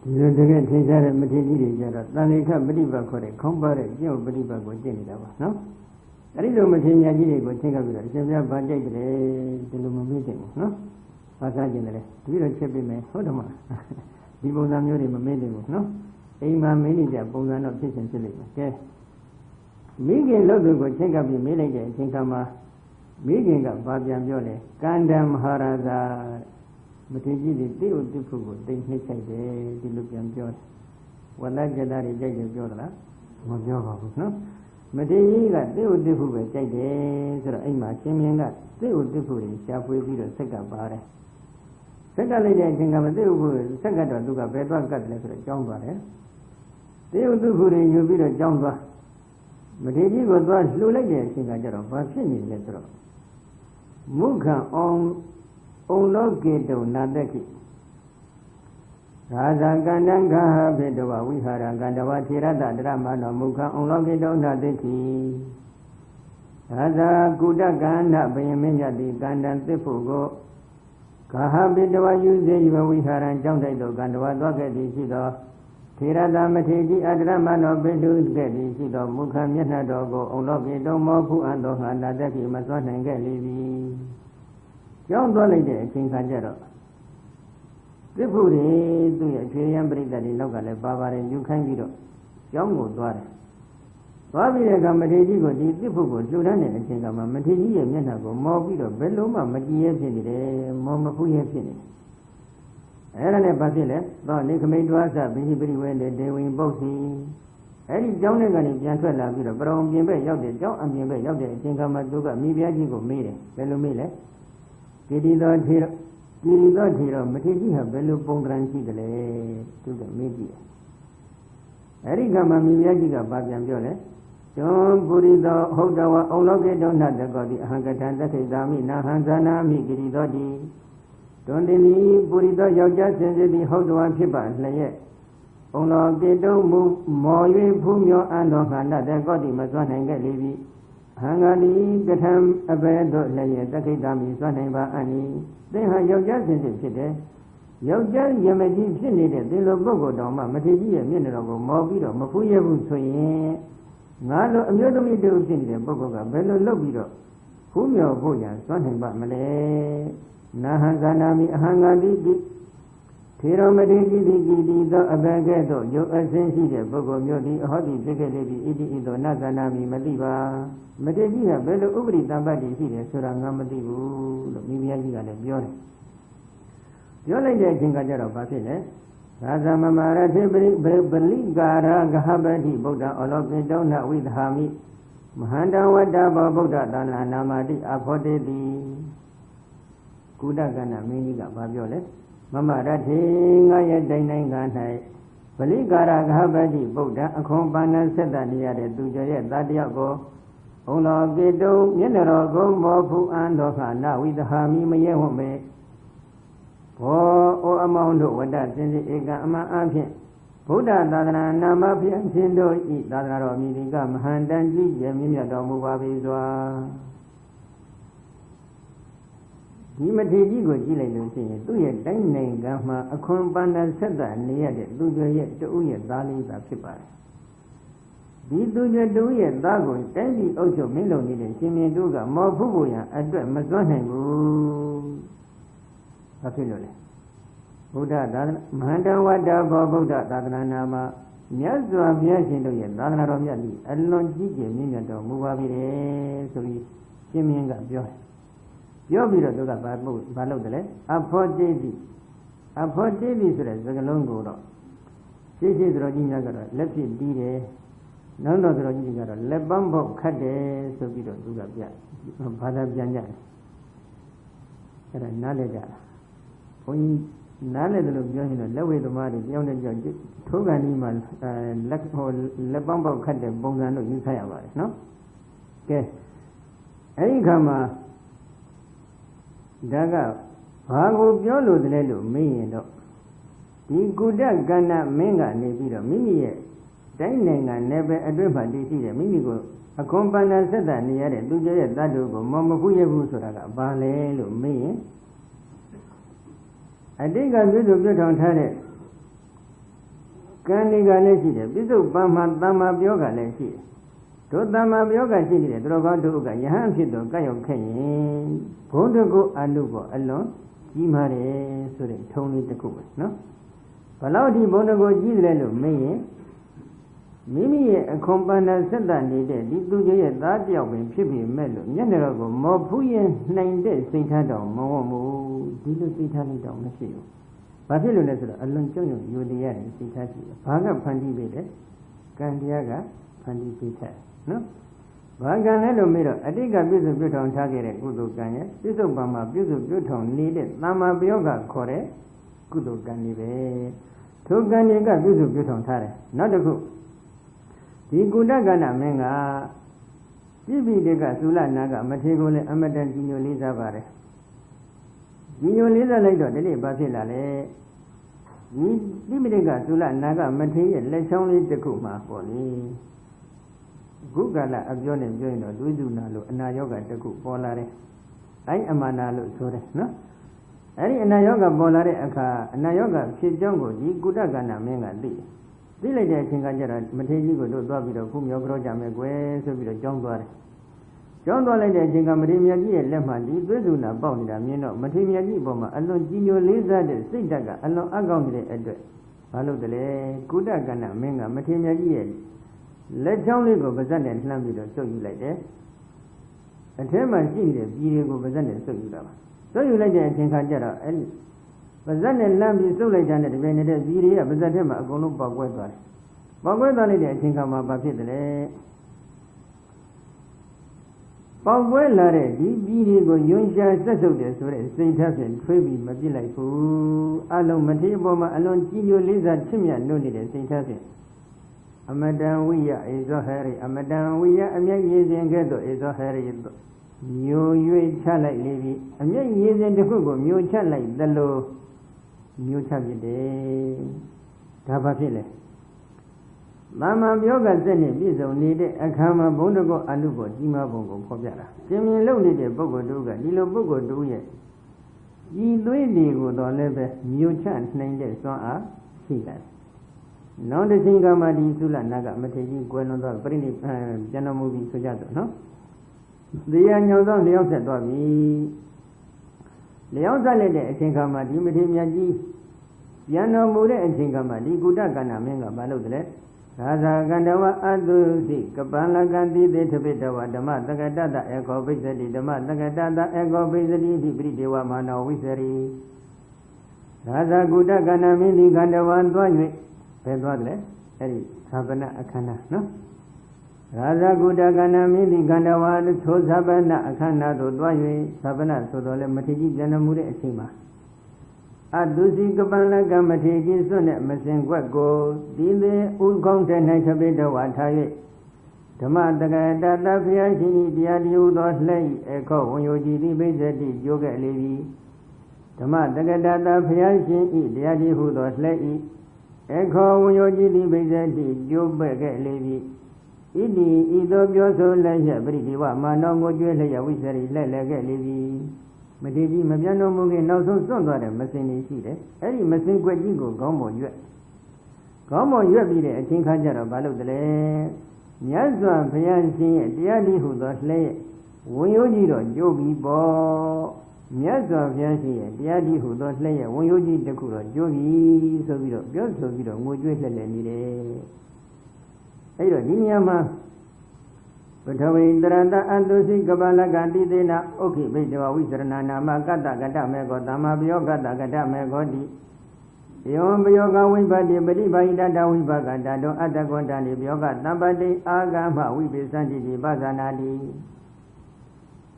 ဒီတကယ်ထင်ရှားတဲ့မထေကြီးတွေကြတော့တန်လေခပฏิပတ်ခေါ်တဲ့ခေါင်းပါတဲ့ကျင့်ပฏิပတ်ကိုကျင့်နေတာပါနော်အဲ့ဒီလိုမထေညာကြီးတွေကိုချင်းကပ်ပြီးတော့အရှင်ဘုရားဗာကြိုက်တယ်ဒီလိုမမေ့တင်ဘူးနော်ဘာသာကျင်တယ်တပည့်တော်ချက်ပေးမယ်ဟုတ်တယ်မလားဒီပုံစံမျိုးတွေမမေ့တင်ဘူးနော်အိမ်မှာမင်းကြီးကြပုံစံတော့ဖြစ်ရှင်ဖြစ်လိမ့်မယ်ကဲမိခင်လို့သူကိုချင်းကပ်ပြီးမေးလိုက်တဲ့အချိန်ခါမှာမိခင်ကဘာပြန်ပြောလဲကန္တမဟာရာဇာမထေကြီးတွေတိဥတိဖုကိုတိတ်နှိမ့်ဆိုင်တယ်ဒီလိုပြန်ပြောတယ်ဝလကြတာတွေကြိုက်တယ်ပြောသလားမပြောပါဘူးနော်မထေကြီးကတိဥတိဖုပဲကြိုက်တယ်ဆိုတော့အိမ်မှာရှင်မြင်းကတိဥတိဖုတွေရှားဖွေးပြီးတော့ဆက်ကပါတယ်ဆက်ကလိုက်တဲ့အချိန်ကမတိဥဖုဆက်ကတော့သူကဘယ်သွားကတ်တယ်လဲဆိုတော့ကြောင်းသွားတယ်တိဥတိဖုတွေယူပြီးတော့ကြောင်းသွားမထေကြီးကိုသွားလှူလိုက်တဲ့အချိန်ကကျတော့ဘာဖြစ်နေလဲဆိုတော့မုခံအောင်လောကေတုံနာတခိရာဇာကန္တံခဟဘေတဝဝိဟာရကန္တဝထေရတတရမနောမုခံအောင်လောကေတုံနာတခိရာဇာကုတကန္နဘယမင်းမြတ်တိကန္တံသစ်ဖို့ကိုခဟဘေတဝယူစေယဝိဟာရံကြောင့်တိုက်သောကန္တဝသွားခဲ့သည်ရှိသောထေရသမထေကြီးအတရမနောပိတုခဲ့သည်ရှိသောမုခံမျက်နှာတော်ကိုအောင်လောကေတုံမောဖူအပ်သောငါနာတခိမစွမ်းနိုင်ခဲ့လေသည်ကြောင်းသွားလိုက်တဲ့အချိန်ခါကျတော့သစ်ဖို့တွေသူ့ရဲ့အခြေရန်ပရိသတ်တွေနောက်ကလည်းပါပါတယ်ယူခိုင်းပြီးတော့ကြောင်းကိုသွားတယ်သွားပြီးတဲ့အခါမထေကြီးကိုဒီသစ်ဖို့ကိုလှူဒန်းတဲ့အချိန်ကမှမထေကြီးရဲ့မျက်နှာကိုမော်ပြီးတော့ဘယ်လိုမှမကြည့်ရဖြစ်နေတယ်မော်မဖူးရဖြစ်နေတယ်အဲ့ဒါနဲ့ဘာဖြစ်လဲသောနေခမိတ်တွားစဘိဟိပရိဝေတေဝိပုတ်စီအဲ့ဒီကျောင်းထဲကနေပြန်ထွက်လာပြီးတော့ပရုံပြင်ဘက်ရောက်တဲ့ကျောင်းအပြင်ဘက်ရောက်တဲ့အချိန်ကမှသူကမိဖုရားကြီးကိုမေးတယ်ဘယ်လိုမေးလဲကိရိသောထေရမထေကြီးဟာဘယ်လိုပုံသဏ္ဍာန်ရှိတယ်လဲသူကမေးကြည့်တယ်အဲ့ဒီကမှမိဖုရားကြီးကဘာပြန်ပြောလဲကျွန်းပုရိသောဟုတ်တော်ဝအောင်လောကေတောနတကောတိအဟံကထံသခိတာမိနာဟံဇာနာမိကိရိသောတိတွန်တင်ဤပုရိသောယောက်ျားစင်စစ်သည်ဟုတ်တော်ဖြစ်ပါလျက်အောင်လောကေတုံမူမော်၍ဖူးမြောအံတော်ခန္ဓာတကောတိမစွမ်းနိုင်ခဲ့လေပြီဟံဃာတိကထံအဘယ်သို့လည်းရဲ့တခိတမိစွမ်းနိုင်ပါအနိသင်ဟာယောက်ျားစင်စစ်ဖြစ်တယ်ယောက်ျားယမကြီးဖြစ်နေတဲ့သင်လိုပုဂ္ဂိုလ်တော်မှမထေကြီးရဲ့မျက်နှာတော်ကိုမော်ပြီးတော့မဖူးရဘူးဆိုရင်ငါလိုအမျိုးသမီးတူဖြစ်နေတဲ့ပုဂ္ဂိုလ်ကဘယ်လိုလုပ်ပြီးတော့ဖူးမြော်ဖို့ရစွမ်းနိုင်ပါမလဲနာဟံဇာနာမိအဟံဃာတိထေရမထေကြီးသည်ကိတိသောအဘယ်ကဲ့သို့ယုတ်အစင်းရှိတဲ့ပုဂ္ဂိုလ်မျိုးသည်အဟောတိဖြစ်ခဲ့လေသည်ဣတိဣသောနဇာနာမိမသိပါမထေကြီးကဘယ်လိုဥပရိတံပတ်တည်ရှိတယ်ဆိုတာငါမသိဘူးလို့မိဖုရားကြီးကလည်းပြောတယ်ပြောလိုက်တဲ့အချိန်ကကျတော့ဘာဖြစ်လဲသာသမမာရထေပလိကာရဂဟပတိဗုဒ္ဓအလောကိတောနဝိသဟာမိမဟန္တဝတ္တဘောဗုဒ္ဓသာနာနာမတိအဖောတေတိကုဒကဏမင်းကြီးကဘာပြောလဲမမရထေငါရဲ့တိုင်တိုင်းက၌ပလိကာရဂဟပတိဗုဒ္ဓအခွန်ပန္နဆက်တနေရတဲ့သူကျော်ရဲ့သားတယောက်ကိုဘုံတော်ကေတုံမျက်တော်ကုံဘောဖူအံတော်ခနဝိသဟာမိမရဲဝမေဘောအိုအမောင်တို့ဝတ္တစင်စစ်ဧကအမှန်အဖြစ်ဗုဒ္ဓသာသနာနာမဖျံရှင်တို့ဤသာသနာတော်မြည်ဒီကမဟန္တန်ကြီးရဲ့မြင့်မြတ်တော်မူပါပြီစွာဒီမထေကြီးကိုကြည့်လိုက်လို့ရှိရင်သူ့ရဲ့တိုင်းနိုင်ငံမှာအခွန်ပန္နဆက်တာနေရတဲ့သူကျော်ရဲ့တူရဲ့သားလေးသာဖြစ်ပါတယ်ဒီသူကျော်တူရဲ့သားကိုတိုင်းပြည်အုပ်ချုပ်မင်းလုံနေတဲ့ရှင်မြင်းတို့ကမော်ဖုတ်ဖို့ရအတွက်မစွမ်းနိုင်ဘူးဘာဖြစ်လို့လဲဗုဒ္ဓသာသနာမဟန္တဝတ္တဘောဗုဒ္ဓသာသနာနာမှာမြတ်စွာဘုရားရှင်တို့ရဲ့သာသနာတော်မြတ်ကြီးအလွန်ကြီးကျယ်မြင့်မြတ်တော်မူပါပြီလေဆိုပြီးရှင်မြင်းကပြောတယ်ပြောပြီးတော့သူကဘာလုပ်တယ်လဲအဖောတိတိဆိုတဲ့စကားလုံးကိုတော့ရှင်းရှင်းတော်ကြီးများကတော့လက်ဖြစ်ပြီးတယ်နောက်တော့တော်ကြီးကတော့လက်ပန်းပုတ်ခတ်တယ်ဆိုပြီးတော့သူကပြဘာသာပြန်ကြတယ်အဲ့ဒါနားလဲကြတာဘုန်းကြီးနားလဲတယ်လို့ပြောရင်တော့လက်ဝဲသမားတွေကြောင်းတဲ့ကြောင်းထိုးကန်ကြီးမှာလက်ပန်းပုတ်ခတ်တဲ့ပုံစံလို့ယူဆရပါတယ်နော်ကဲအဲ့ဒီခါမှာဒါကဘာကိုပြောလို့တလဲလို့မေးရင်တော့ဒီကုတကန္နမင်းကနေပြီးတော့မိမိရဲ့တိုင်းနိုင်ငံနယ်ပယ်အတွင်းမှာတည်ရှိတဲ့မိမိကိုအခွန်ပန္နဆက်တာနေရတဲ့သူကျရဲ့တတ်တို့ကိုမဖူးရဘူးဆိုတာကဘာလဲလို့မေးရင်အတိတ်ကပြုစုပြုထောင်ထားတဲ့ Kaniga Neshide, Bisu Pama Tama Bioga Neshi. To Tama Bioga Shidi, Drogaduga, Yahan Sido, Kayo Kenny, Pondago Alugo alone, Jimare, Suri, Tony the Kuba, no? Palauti Bonago Gilelo, May. Mimi a company said that needed, did do that job in Pipi Mello, Yanarago, Mopuyan, 9 days, St. Adam, Momo, did you see Tani down the field? Basiloness, alone Jono, you the air, Sitachi, Paga Pandi Bede, Candiaga, Pandi Pita, no? Baganello mirror, I think a piece of buton target at Kudu Ganya, piece of Bama, piece of buton needed, Lama Bioga Kore, Kudu Ganibe, two Ganiga, piece of buton tare, not a good. The Gudagana Menga, Bibi Dega Sula Naga, Mategole, Amadan Gino Liza Bare. Gino Liza later, the Basila, Bibi Dega Sula Naga, Mate, let's only the Kuma for me. Gugala, Abjon and Joino, Dudunalo, Nayoga, the Cook Polare. I am Manalo Sore, no? Any Nayoga Bolare Aka, Nayoga, Chijongo, the Gudagana Menga Lee. Village Chingajara, Mategi go to Babito, whom your Grojame, so be the John Dore. John Dore, Jingamariaji, Lemandi, Bezuna, Bonda, Mino, Matimiaji Boma, alone Gino Liza, the Sidaga, alone Agongre address. Follow the lay, Kudagana, Menga, Matimiaji. Let's only go Bazan and Lambido, so you like that. And tell my see the video go Bazan and so you love. So you like that Chinkajara, and Bazan and Lambi so like that when it is video, Bazatema, Gono Bagway. Bagway, I think I'm about it. Bagway Lare, the video go Yunsha settled this way, St. Hassan, Trebi, Mabila, alone Matiboma, alone Gino Liza, Timia, no need St. Hassan. Amadan we is a Harry, Amadan we are a young years and ghetto is a Harry. You child like Levy, a young years and the Hugo, you child like the low. New Chabide Tabafile Mama Bioga Zeni, Bizo needed a Kama Bondago Alugo, Dima Bongo, Popiara. Jimmy Lonely de Bogo Duga, Dilo Bogo do ye. Ye Luigi would all leve, new chance named it, so are Sigas. No, the Singama di Sula Naga, Mategi, Guano, pretty general movie Sujato, no? The Anyon, the outside doggy. Leonza lede Singama di Medimiaji Yano Mure and Singama di Gudagana Menga Balodle Raza Gandawa Adusi Kapala Gandhi de Tabitawa Dama Tagadada Echo Bizadi Dama Tagadada Echo Bizadi Bibridewa Mana Wizari Raza Gudagana Mini Gandawan Dwayne Pedwadle Eri Sabana Akana no Raza Gudagana Mini Gandawa So Sabana Akana do Dwayne Sabana Sodole Matiji Janamure Sima Adusi Kapala Gamatiji Sone Masengwago Dile Ulgong Tenachabeda Wataye Tama Tagadada Fiashi Diadu Dosley Echo Yoji Bezadi Yoga Levi Tama Tagadada Fiashi Diadi Dosley Echo Yoji Bezadi Yoga Levi Idi Ido Bioso Laja Bridiwa Manongo Julia Wizari Lega Levi Madidi Mabiano Mugi now so son Massini Side Eddie Massin Quajigo Gomo Yue Gomo Yue a King Kajara Balu de Le Nyazwa Fianci Diadi who does lay Woyojiro Jobi Bo Nyazwa Fianci Diadi who does lay Woyoji de Kuro Jobi Sobiro Bioso Viro Moju Lenire Ayo Dinyama Patawi Dranda Andosi Gabala Gandhi Dena Oki Bejawa Wisrana Nama Gata Gata Mego Dama Biogata Gata Megodi Yon Bioga Wibadi Badi Baida Wibaga Dado Adagondani Bioga Nabadi Agama Wibi Sanji Bazanadi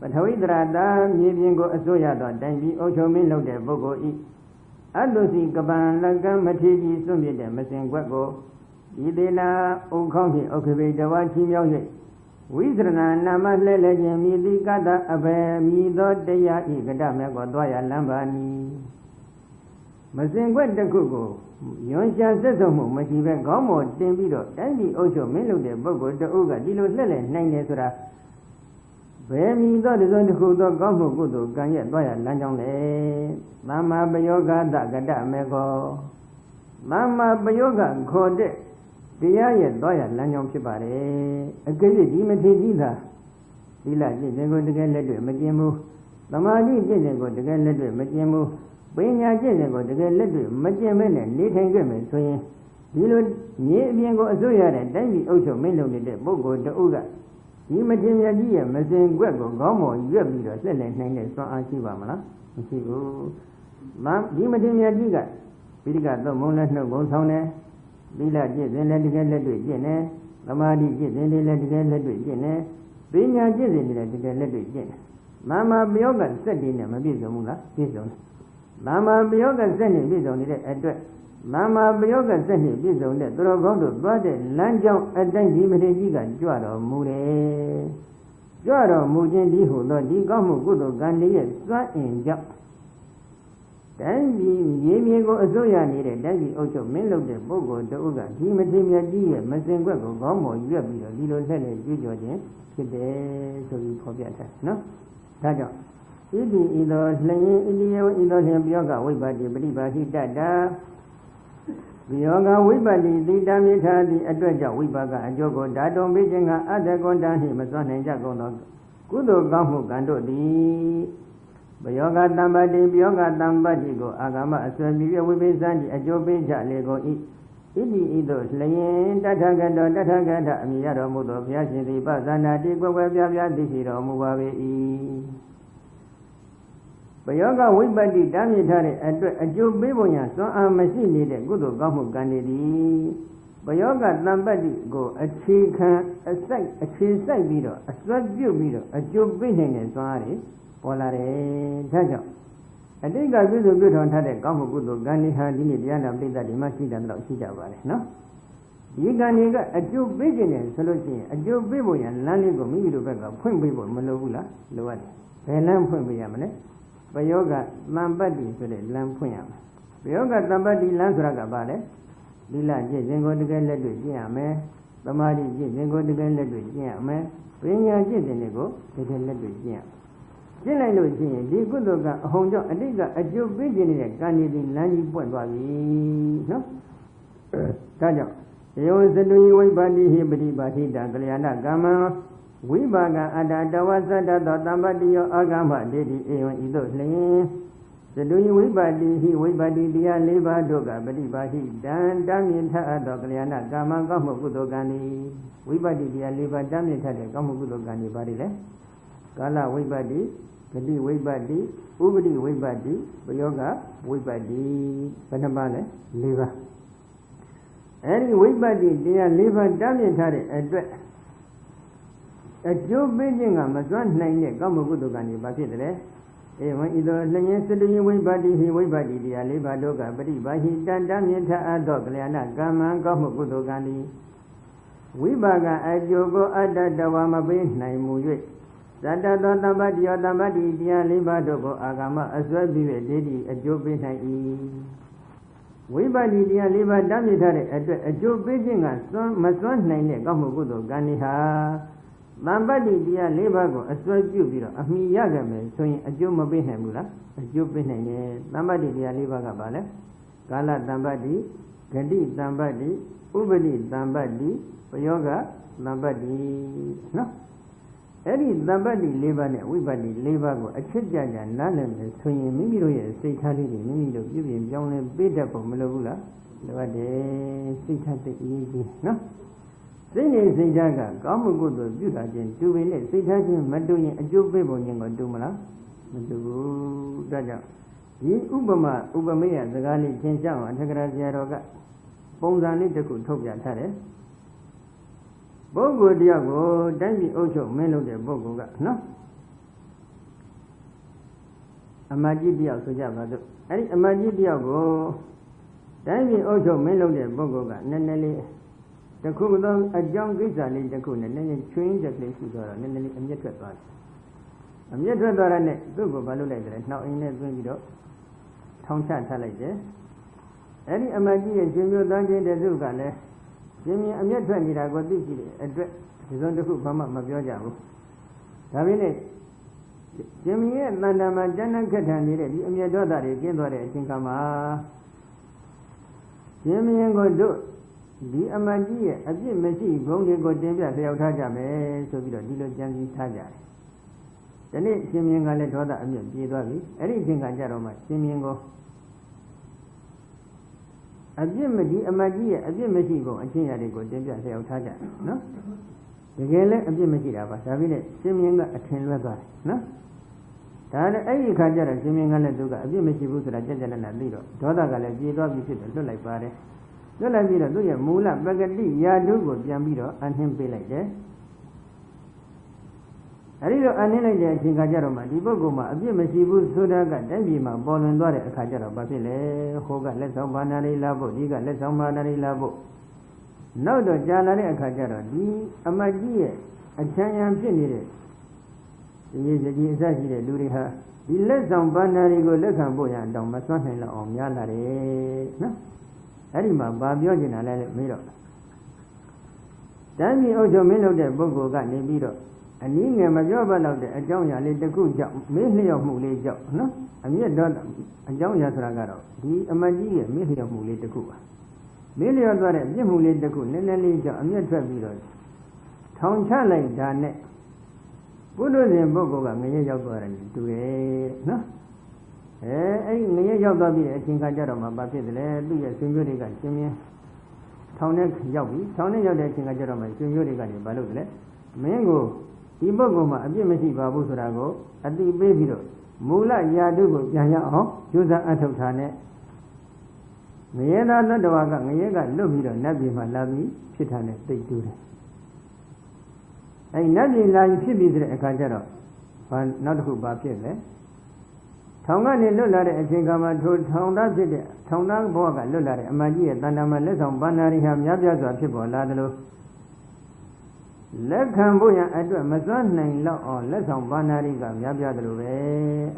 Patawi Dranda Yibingo Asoya Dangi Ocho Milo de Bogo I Andosi Gabala Gamatiji Sumi de Masengwago Idena Ukongi Okibe Dawachi Myoye Wizrana Nama Lele Midi Gada Abe Mido Deya Igada Mego Doya Lambani Masengwa de Kugo Yonsha Sesomo Mashive Gomo Tembido Endi Ocho Milo de Bogo de Uga Dilo Lele Nine Sura Bemi do the Zon Kudo Gomo Gudo Ganya Doya Lanjong Le Mama Bayoga Dagada Mego Mama Bayoga Kode, the Yaya Doya Lanyon Chipare, a Gazette Imatida, Dila didn't go to get letter, Majimu, Lamadi didn't go to get letter, Majimu, Benya didn't go to get letter, Majiman and Nathan Grimmett, saying, Dilo, Niego Azoya, and Dandy also melody the Bogo de Uga. Imaginia dia, Mazin Guego, Gomo, Yabi, Selling, and so Archivamala. Mam, Imaginia diga, Piga, the moonlight no goes on there. Bila did then let get let it in, Lamadi did then let get let it in, Benya did let get let it in. Mama Bioga said in them a bizomula, bizon. Mama Bioga sent him bizon address. Mama Bioga sent him bizon that Drogo, brother, Lanjo, and then Dimagiga, Juaro, Mure. Juaro, Mujin, Dihu, the Digomu, Gudo, Gandhi, Swan in Jop. Then Yemigo Azoya needed, then the Ocho Melo de Bogo, the Uga, Dimatimia Dia, Mazengo, Gomo, Yabi, Little Senate, Jujoin, today, so you forget that, no? Tajo. Idi either slaying India, either him Bioga, we by the Beliba, he dada. Bioga, we by the Damita, the address, we baga, and Jogo, Dado, Bijinga, other gone down him, as one and Jago, Kudo Gamu, Gando, the Bioga Dambadi, Bioga Dambadigo, Agama, Aswabia, we be Sandy, a Jobe, Lego, Idi either slaying, Datagada, Miado Mudo, Piachi, the Bazana, Digo, Webia, Dishiro, Mubabe. Bioga, we by the Damitari, a Jobe, so I'm a machine needed, good Gamu Gandhi. Bioga Dambadi go, a chicken, a cheese side video, a swag view video, a Jobe and sorry. Polare, Tajo. I think I will do good on Tade, Gamugudo, Gandhi had in the end of the Dimasi and Shijawari, no? Yiganiga, a Jew business solution, a Jew Bibo and Lanigo, maybe to back up, Point Bibo, Malovula, Luadi, Pelam Point Biamane, Bayoga, Lambadi, so the Lam Puyam. Bayoga, Lambadi, Lansraga Bale, Lila, Jengo to get let with Yame, Bamadi, Jengo to get let with Yame, Pena Jenego, they can let with Yam. Jenna no jin, the good dog, Honjo, a digger, a Jew business, Gandhi, Lani Point Babi, no? Tajo. He was the new way body, he believed, but he Dagaliana Gama, we baga, Ada, Dawaza, Dambadi, Agama, Dedi, Edo Lane. The new way body, he way body, the Aleba Doga, but he Dan Damita, Dogaliana, Gama, Gamogudogani, we body, the Aleba Damita, Gamogudogani, body, Gala, we body. Kadi Wibadi, Ubadi Wibadi, Bayoga, Wibadi, Panabale, liver. Any Wibadi, dear liver, Damitari, address. A Jew beijing a Mazan Nine, Gamugudogani, Bakidre. When either Lanyasu Wibadi, he Wibadi, dear liver doga, but he done Damita, a dog, Leana, Gama, Gamugudogani. Wibaga, as you go at the Dawama Bay, Naimu. Dada Dambadi or Dambadi, dear Libadogo, Agama, as well be a lady, a Job We body, dear Liba Damitari, a Job Beijing, a son, Mason Nine, Gamugudo, Ganiha. Lambadi, dear Libago, a swell jubilo, a me Yagame, showing a Job Mabihemula, a Job Benin, Lambadi, dear Libagabale, Gala Dambadi, Gandhi Dambadi, Ubadi Dambadi, Yoga, Lambadi, no? Any Dambadi Libane, we body Libago, a Chijaja, none swinging Mimiro, Sitali, Mimiro, giving young and better for Melavula, the Sitati easy, no? Singing Sijaga, Gamugudo, Judajan, 2 minutes, Sitaji, Maduin, a Jubibo, or Dumala, Madu Daja. Yi Ubama, Ubamea, the Gani, Chenjao, and Tagarazia Roga, Bonzani, the Kutopia Tare. Bogo Diago, Dandy Ocho, Melo de Bogo, no? Amaji Diago, Sojava, Any Amaji Diago, Dandy Ocho, Melo de Bogo, Nanelli, the Kugudon, a young Gizali, the Kun, and then change the place to go, and then I'm yet to advance. I'm yet to advance, Google Balu, now in a window, Town Santa like this. Any Amaji and Jimmy Dungeon, the Zugale. Jimmy, I'm yet to go this address. He's on the foot from Mabioja. Davine Jimmy, Mandama Jana Katani, I'm your daughter, again, what I think I'm ရှင်မင်းကိုတို့ဒီအမတ်ကြီးရဲ့အပြစ်မရှိဘုံတွေကိုတင်ပြလျှောက်ထားကြမယ်ဆိုပြီးတော့ဒီလိုကြံစည်ထားကြတယ်ဒီနေ့ရှင်မင်းကလည်းဒေါသအမျက်ပြေသွားပြီအဲ့ဒီအချိန်ကကြတော့မှရှင်မင်းကိုအပြစ်မဒီအမတ်ကြီးရဲ့အပြစ်မရှိဘုံအချင်းရာတွေကိုတင်ပြလျှောက်ထားကြတယ်နော်တကယ်လည်းအပြစ်မရှိတာပါဒါပေမဲ့ရှင်မင်းကအထင်လွဲသွားတယ်နော်ဒါနဲ့အဲ့ဒီခါကျတော့ရှင်မင်းကလည်းသူကအပြစ်မရှိဘူးဆိုတာကြက်ကြက်လက်လက်သိတော့ဒေါသကလည်းပြေသွားပြီဖြစ်တယ်လွတ်လိုက်ပါတယ်လွတ်လိုက်ပြီးတော့သူ့ရဲ့မူလပဂတိယာတုကိုပြန်ပြီးတော့အနှင်းပေးလိုက်တယ်အဲဒီတော့အနှင်းလိုက်တဲ့အချိန်ခါကျတော့မှဒီပုဂ္ဂိုလ်မှာအပြစ်မရှိဘူးဆိုတာကတိုင်းပြည်မှာပေါ်လွင်သွားတဲ့အခါကျတော့ဘာဖြစ်လဲဟိုကလက်ဆောင်ဘာနာရီလာဖို့ဒီကလက်ဆောင်ဘာနာရီလာဖို့နောက်တော့ကြာလာတဲ့အခါကျတော့ဒီအမတ်ကြီးရဲ့အချမ်းရံဖြစ်နေတဲ့ဒီစကြီးအစရှိတဲ့လူတွေဟာဒီလက်ဆောင်ဘာနာရီကိုလက်ခံဖို့ရအောင်မစွမ်းနိုင်လောက်အောင်များလာတယ်နော်အဲ့ဒီမှာဘာပြောချင်တာလဲမေးတော့တန်းကြီးအုပ်ချုပ်မင်းလုပ်တဲ့ပုဂ္ဂိုလ်ကနေပြီးတော့အနည်းငယ်မပြောဘဲတော့တဲ့အကြောင်းအရာလေးတစ်ခုကြောင့်မေးလျော့မှုလေးကြောင့်နော်အမြင့်တော့အကြောင်းအရာဆိုတာကတော့ဒီအမတ်ကြီးရဲ့မေးလျော့မှုလေးတစ်ခုပါမေးလျော့သွားတဲ့ပြစ်မှုလေးတစ်ခုနည်းနည်းလေးကြောင့်အမြင့်ထွက်ပြီးတော့ထောင်ချလိုက်တာနဲ့ပုထုဇဉ်ပုဂ္ဂိုလ်ကငရဲရောက်သွားတယ်တူတယ်နော်အဲ့ဒီငရဲရောက်သွားပြီးတဲ့အချိန်ခါကျတော့မှဘာဖြစ်တယ်လဲသူ့ရဲ့ဆွေမျိုးတွေကရှင်မင်းထောင်ထဲရောက်ပြီထောင်ထဲရောက်တဲ့အချိန်ခါကျတော့မှဆွေမျိုးတွေကနေဘာလုပ်တယ်လဲမင်းကိုဒီပုဂ္ဂိုလ်မှာအပြစ်မရှိပါဘူးဆိုတာကိုအတိပေးပြီးတော့မူလယာတုကိုပြန်ရအောင်ကျိုးစားအထောက်ထားနဲ့ငရဲသားသတ္တဝါကငရဲကလွတ်ပြီးတော့နတ်ပြည်မှာလာပြီးဖြစ်တာနဲ့တိတ်တူးတယ်အဲ့နတ်ပြည်လာပြီးဖြစ်ပြီးတဲ့အခါကျတော့နောက်တစ်ခုဘာဖြစ်လဲထောင်ကနေလွတ်လာတဲ့အချိန်ကမှထိုထောင်သားဖြစ်တဲ့ထောင်သားဘဝကလွတ်လာတဲ့အမကြီးရဲ့တဏ္ဍာမှာလက်ဆောင်ဘာနာရီဟာများပြားစွာဖြစ်ပေါ်လာသလိုလက်ခံဖို့ရန်အတွက်မစွမ်းနိုင်လောက်အောင်လက်ဆောင်ဘာနာရီကများပြားသလိုပဲ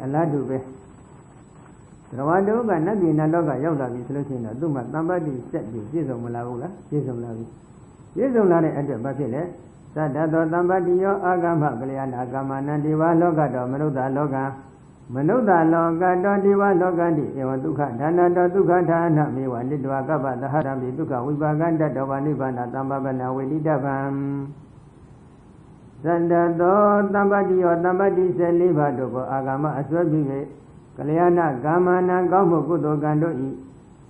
အလားတူပဲသရဝတုကနတ်ပြည်နတ်လောကရောက်လာပြီဆိုလို့ရှိရင်တော့သူ့မှာတမ္ပတ္တိစက်ပြီးပြည့်စုံမလာဘူးလားပြည့်စုံလာပြီပြည့်စုံလာတဲ့အတွက်ဘာဖြစ်လဲသတ္တသောတမ္ပတ္တိယောအာဂမကလျာဏကာမနံဒီဝလောကတောမနုဿလောကမနုဿလောကတောဒီဝလောကတိဧဝဒုက္ခဒါနတောဒုက္ခဒါနမေဝနိတဝကပ္ပသဟရံပိဒုက္ခဝိပါကံတတောဝနိဗ္ဗာန်သမ္ပပနဝေတိတဗံသတ္တသောတမ္ပတ္တိယောတမ္ပတ္တိ14ပါးတို့ကိုအာဂမအစွဲပြု၍ကလျာဏကာမနံကောင်းမှုကုသိုလ်ကံတို့ဤ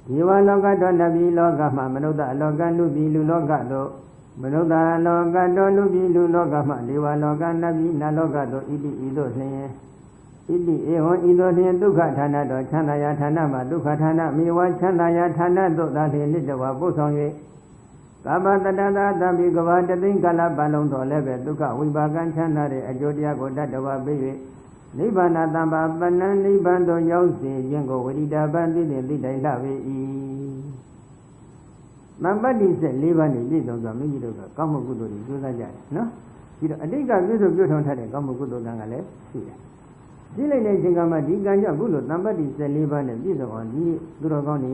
ဒီဝလောကတောနဗီလောကမှမနုဿလောကလူပြည်လူလောကတို့မနုဿလောကတောလူပြည်လူလောကမှဒီဝလောကနဗီနလောကတို့ဣတိဤသို့လျင်ဣတိဧဝံဤသို့လျင်ဒုက္ခဌာနတော်ချမ်းသာရာဌာနမှာဒုက္ခဌာနမိဝချမ်းသာရာဌာနသို့သာလျင်နိတဝပို့ဆောင်၍ကာမတတသာတံပိကဘာတသိင်္ဂလပလုံးတော်လည်းပဲဒုက္ခဝိပါကံချမ်းသာတဲ့အကျိုးတရားကိုတတ္တဝပေး၍နိဗ္ဗာန်တမ္ပါပဏ္ဏနိဗ္ဗာန်သို့ရောက်စေခြင်းကိုဝိရိဒပံသိသိတိုင်လှပေ၏မပတ္တိ14ပါးနဲ့ပြည့်စုံစွာမိမိတို့ကကောင်းမှုကုသိုလ်တွေကျိုးစားကြတယ်နော်ပြီးတော့အတိတ်ကပြည့်စုံပြုထောင်ထားတဲ့ကောင်းမှုကုသိုလ်ကံကလည်းရှိတယ်ရှိလိုက်တဲ့အချိန်ကမှဒီကံကြောင့်အခုလိုတမ္ပတ္တိ14ပါးနဲ့ပြည့်စုံအောင်ဒီသူတော်ကောင်းတွေ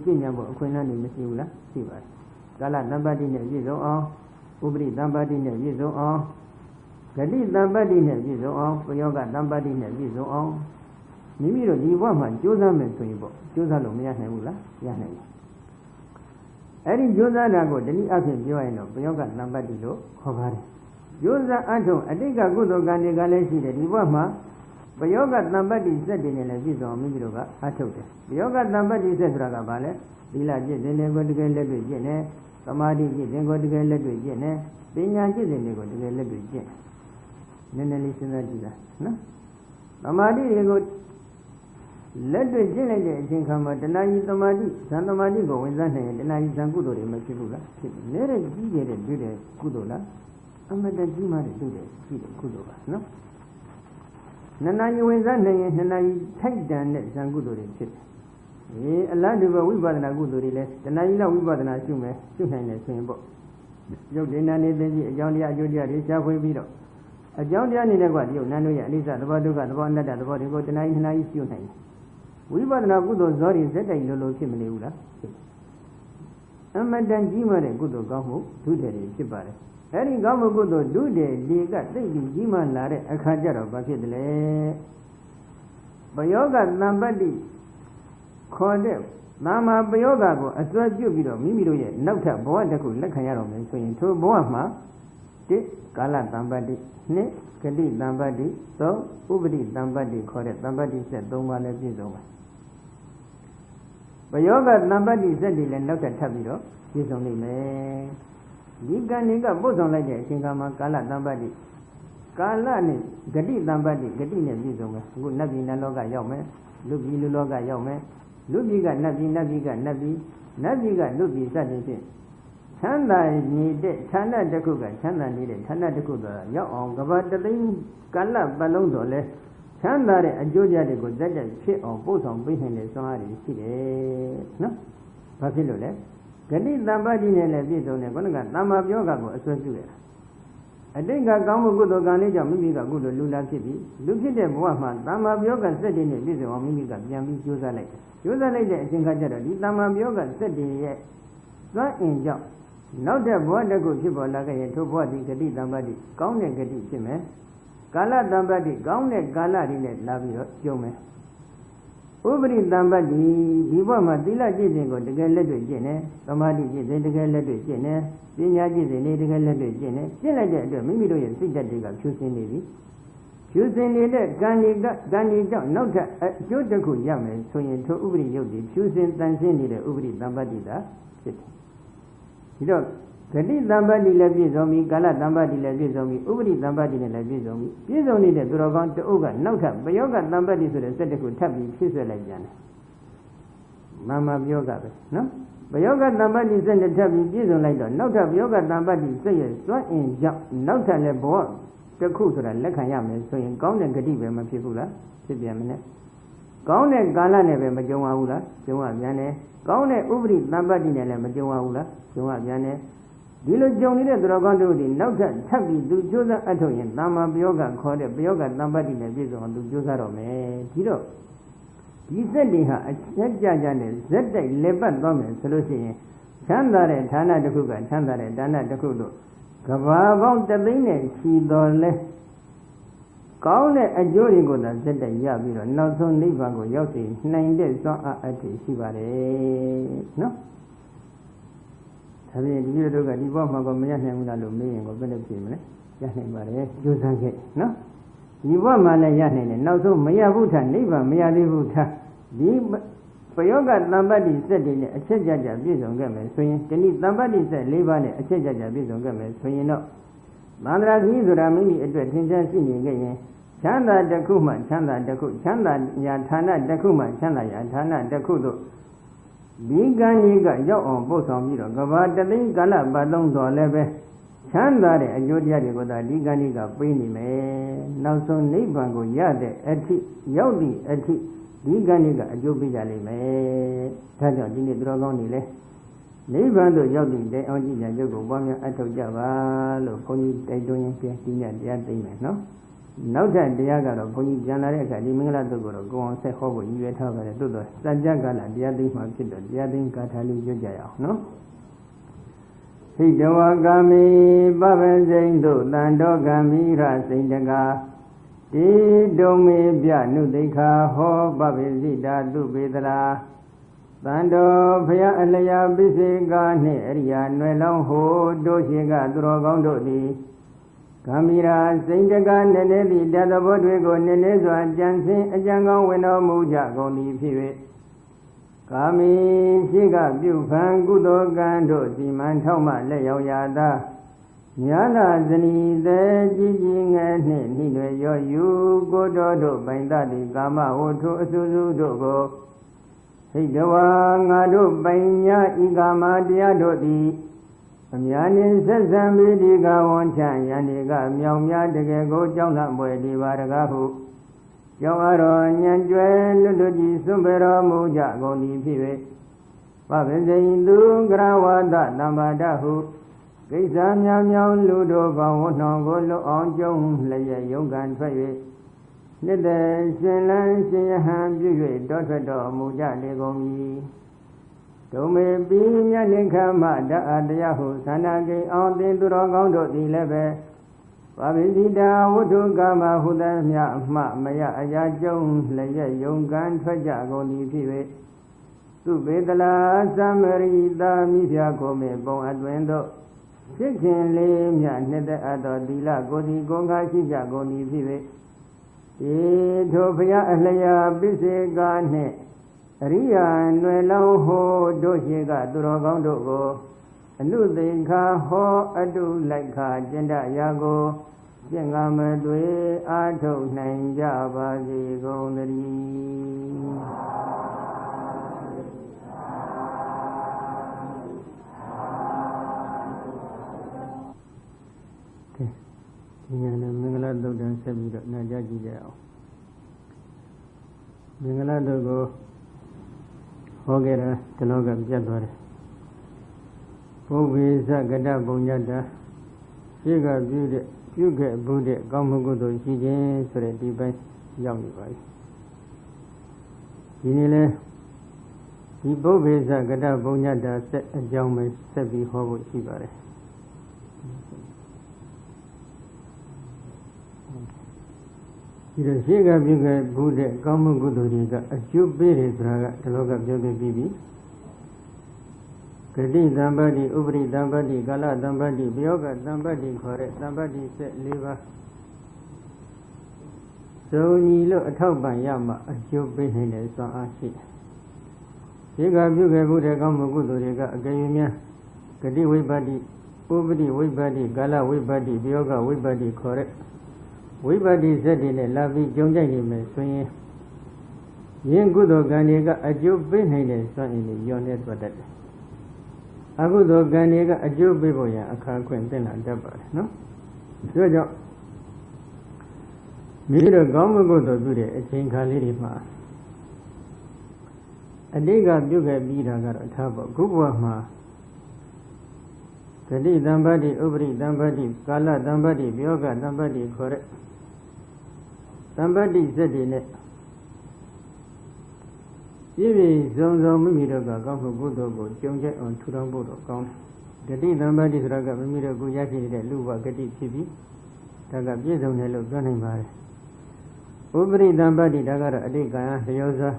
ကျင့်ကြံဖို့အခွင့်အလမ်းတွေမရှိဘူးလားရှိပါတယ်ကာလတမ္ပတ္တိနဲ့ပြည့်စုံအောင်ဥပရိတမ္ပတ္တိနဲ့ပြည့်စုံအောင်ဂတိတမ္ပတ္တိနဲ့ပြည့်စုံအောင်ပယောဂတမ္ပတ္တိနဲ့ပြည့်စုံအောင်မိမိတို့ဒီဘဝမှာကြိုးစားမယ်ဆိုရင်ပေါ့ကြိုးစားလို့မရနိုင်ဘူးလားရနိုင်တယ်အဲ့ဒီကြိုးစားတာကိုတနည်းအားဖြင့်ပြောရင်တော့ပယောဂတမ္ပတ္တိလို့ခေါ်ပါတယ်ကြိုးစားအထုံအတိတ်ကကုသိုလ်ကံတွေကလည်းရှိတယ်ဒီဘဝမှာပယောဂတမ္ပတ္တိစက်တွေနဲ့လည်းပြည့်စုံအောင်မိမိတို့ကအထုတ်တယ်ပယောဂတမ္ပတ္တိစက်ဆိုတာကဘာလဲသီလကျင့်တဲ့ကိုတကယ်လက်တွေ့ကျင့်တယ်သမာဓိကျင့်တဲ့ကိုတကယ်လက်တွေ့ကျင့်တယ်ပညာကျင့်တဲ့ကိုတကယ်လက်တွေ့ကျင့်နည်းနည်းလေးစဉ်းစားကြည့်လားနော်သမာဓိတွေကိုလက်တွေ့ကျင့်လိုက်တဲ့အချိန်ခါမှာတဏှာကြီးသမာဓိဇန်သမာဓိကိုဝင်စားနိုင်ရင်တဏှာကြီးဇန်ကုသိုလ်တွေမဖြစ်ဘူးလားဖြစ်တယ်နဲတဲ့ကြီးကျယ်တဲ့တွေ့တဲ့ကုသိုလ်လားအမတန်ကြီးမားတဲ့တွေ့တဲ့ရှိတဲ့ကုသိုလ်ပါနော်နှစ်နာရီဝင်စားနိုင်ရင်နှစ်နာရီထိုက်တန်တဲ့ဇန်ကုသိုလ်တွေဖြစ်တယ်အလားတူပဲဝိပဿနာကုသိုလ်တွေလည်းတဏှာကြီးလောက်ဝိပဿနာရှုမယ်ရှုနိုင်တယ်ဆိုရင်ပေါ့ရုပ်ဒိဏနေသိကြည့်အကြောင်းတရားအကျိုးတရားတွေရှားဖွေပြီးတော့အကြောင်းတရားနေတဲ့ကဒီယုတ်နန်းတို့ရဲ့အနိစ္စသဘောဒုက္ခသဘောအနတ္တသဘောတွေကိုတဏှာကြီးနှစ်နာရီရှုနိုင်တယ်ဝိပဿနာကုသိုလ်ဇောတွေဇက်တိုက်လိုဖြစ်မနေဘူးလားအမတန်ကြီးမားတဲ့ကုသိုလ်ကောင်းမှုဒုတယ်တွေဖြစ်ပါတယ်အဲဒီကောင်းမှုကုသိုလ်ဒုတယ်ဒီကသိပြီးကြီးမားလာတဲ့အခါကျတော့ဘာဖြစ်တယ်လဲပယောဂတမ္ပတ္တိခေါ်တဲ့ Nama Bayoga go as well you be Mimido yet, not a boy that could let Kayarom so in two boama, did Kala Dambadi, ne, Kadi Dambadi, so Ubadi Dambadi correct, Dambadi said, don't want to be over. Bayoga Dambadi said, and not a tabido, is only me. Diga Niga Boson like a Singama Kala Dambadi. Kala ni, Gadi Dambadi, Gadi Nebizoma, good Nabi Naloga Yome, Lubi Luloga Yome. Lubiga Nabiga Lubi Sadin. Chanda needed Chana de Kuga, Chana needed Chana de Kuga, Yaon, about the thing, Kala Balondole, Chanda, a Julia de Gozetta, shit on both on behind the Somali city. No? Pasilole. Gadi Dambadi nelle Bizone, Gonaga, Nama Yoga, associate. I think I come good organization, Mimiga good Lula City. Look at them, Waman, Nama Yoga said in a visit on Mimiga, Yami Josale. Usually, the Sinkajara, Dama Yoga said the Sun in Job. Now the boy that goes to Bolaka to body Gadi Dambadi, Gaunet Gadi Chime, Kala Dambadi, Gaunet Gala in it, Lavio, Jome. Ubri Dambadi, Divama Dilla Jizingo, the girl led with Jene, Tomadi Jizin, the girl led with Jene, Dinya Jizin, the girl led with Jene, Jena, maybe do you see that they got choosing Navy. Choosing it, Gani, no, Jotaku Yame, so into Ubri Yodi, choosing Tanzini, the Ubri Dambadida. You know, Gadi Dambadi levies on me, Gala Dambadi levies on me, Ubri Dambadi levies on me. He's only the Duragon to Uga, no tap, but Yoga Dambadi to the Setiku Tabi, she's a legend. Mama Yoga, no? But Yoga Dambadi sent the Tabi, she's like that, no tap, Yoga Dambadi say a swan in jump, no tap, the boy. The cool to the Lekayam, so in Gong and Gadiva, my people, Sibiamene. Gong and Gala never Majoaula, Joa Yane, Gong and Ubri Nambadina Majoaula, Joa Yane. Dilo Joni the Dragon, no Tabi, do Josa Atoyan, Nama Bioga, called a Bioga Nambadina Vision to Josarome, Tito. He sending her a Jajanes, that day, Lebat Gomez, solution. Chandare, Tana de Kuga, Chandare, Dana de Kudo. Kavavon the linen, she dole. Call it a jury good and said that Yabiro, not so Nivago Yosi, 9 days saw at Shibare. No? Having you look at the Wamago Mianan, me and go benefit, Yahan, Josanke, no? You want Mana Yahan, now so Mayavuta, Niva, Mayavuta, Bayoga Nambadi said in a Chejaja Bizon Games, so you somebody said, Levan, a Chejaja Bizon Games, so you know. Mandra Hizura maybe at the Tinjan again. Chanda de Kuma, Chanda de Ku, Chanda Yatana de Kuma, Chanda Yatana de Kudo. Biganiga, yo on both on Miro, Gava the Lingala, Badon Dolebe. Chanda, a Jodia de Goda, Liganiga, Brini me, now so Nibango Yade, Eti, Yodi, Eti. Diganiga, a Jubijali me, Taja Dini Drogonile. Neighbor Yodi, they only Yago, Bamia, Ato Java, Pony, they doing Pia, no? Now that the Yaga of Pony Janareka, the Mingla go on, say, Hobo, you at over to the Sajagala, the Yadin Market, the Yadin Katali Jujaya, no? Hijawagami, Baba Zendo, Landogami, Rasindaga. Dome Bia Nudeka, Ho, Babizida, Dubidra, Bando, Pia Alaya, Bisiga, Neria, Nuelong, Ho, Doshiga, Drogondo, Kamira, Sinjaga, Neneli, Dadabodwigo, Nenezo, Jansi, Jango, Weno, Muja, Goni, Pive. Kami, Shiga, Bufan, Gudo, Gando, Siman, Toma, Leo Yada. Yana Zani, the Jijing and Nino, you go do, Bandadi, Gama, Oto, Suzu, Dogo. Hijawa, Ado, Banya, Igama, Diadodi. Yani says, Zambidiga, one chan, Yaniga, Myamya, the Go, Jona, Boy, Divaragahu. Yawaro, Yanjuan, Ludoji, Sumbera, Muja, Goni, Pive. Babazin, Grawada, Namadahu. Gizanya Ludo, Golo, on Jong, Lay, Yogan, Fay. Nede, Silan, Sihan, Bury, Dr. Muja, Legomi. Tome, Binya, Nikama, Adayahu, Sanagi, on the Durogondo, the Lebe. Babizida, Wutugama, Hudamia, Maya, Ayajong, Lay, Yogan, Fajagoni, Pive. သူပေတလာသမရိတာမိဖျားကိုမေပုံအတွင်တို့ဖြစ်ခင်လေးမြနှစ်သက်အပ်သောသီလကိုယ်ဒီကိုယ်ကားရှိကြကုန်သည်ဖြစ်၍ဤထိုဘုရားအလျာပိစေကာနှင့်အရိယာနွယ်လောင်းဟိုတို့ရှိကသူတော်ကောင်းတို့ကိုအနုသိင်္ခာဟောအတုလိုက်ခါကျင့်တတ်ရာကိုကျင့်ငါမတွေအာထုတ်နိုင်ကြပါစေကုန်သတည်းဒီညနေမင်္ဂလာသုတ်တံဆက်ပြီးတော့နာကြားကြည့်ကြအောင်မင်္ဂလာသုတ်ကိုဟောခဲ့တာဒီလောကပြတ်သွားတယ်ပုဗ္ဗေသကတပုံညတ္တာရှိကပြုခဲ့ဘူးတဲ့ကောင်းမှုကုသိုလ်ရှိခြင်းဆိုတဲ့ဒီပိုင်းရောက်နေပါပြီဒီနေ့လဲဒီပုဗ္ဗေသကတပုံညတ္တာဆက်အကြောင်းပဲဆက်ပြီးဟောဖို့ရှိပါတယ်ဒီလိုရှိကပြုခဲ့ဘူးတဲ့ကောင်းမှုကုသိုလ်တွေကအကျိုးပေးတယ်ဆိုတာကဒီလောကပြောပြပြီးပြီဂတိတံပတ္တိဥပရိတံပတ္တိကာလတံပတ္တိပယောဂတံပတ္တိခေါ်တဲ့တံပတ္တိ14ပါးဇုံညီလို့အထောက်ပံ့ရမှအကျိုးပေးနိုင်တဲ့စွမ်းအားရှိတယ်ရှိကပြုခဲ့ဘူးတဲ့ကောင်းမှုကုသိုလ်တွေကအကယ်၍များဂတိဝိပတ္တိဥပရိဝိပတ္တိကာလဝိပတ္တိပယောဂဝိပတ္တိခေါ်တဲ့ဝိပတ္တိစက်တွေနဲ့လာပြီးကြုံကြိုက်နေမယ်ဆိုရင်ယင်းကုသိုလ်ကံတွေကအကျိုးပေးနိုင်တဲ့စွမ်းအင်တွေညောနေသွားတတ်တယ်အကုသိုလ်ကံတွေကအကျိုးပေးဖို့ရန်အခါခွင့်သင်လာတတ်ပါတယ်နော်ဒါကြောင့်မိတို့ကောင်းမှုကုသိုလ်ပြုတဲ့အချိန်ခါလေးတွေမှာအတိတ်ကပြုခဲ့ပြီးတာကတော့ထားပေါ့ခုဘဝမှာဂတိတံပတ္တိဥပရိတံပတ္တိကာလတံပတ္တိပယောဂတံပတ္တိခေါ်တဲ့တံပတ္တိစက်တွေနဲ့ပြည့်ပြည့်စုံစုံမိမိတို့ကကောင်းမှုကုသိုလ်ကိုကြုံကြိုက်အောင်ထူထောင်ဖို့တော့ကောင်းတယ်ဂတိတံပတ္တိဆိုတာကမိမိတို့ကိုရရှိတဲ့လူဘဝဂတိဖြစ်ပြီးဒါကပြည့်စုံတယ်လို့ပြောနိုင်ပါတယ်ဥပရိတံပတ္တိဒါကတော့အတိတ်ကံလျောစွာ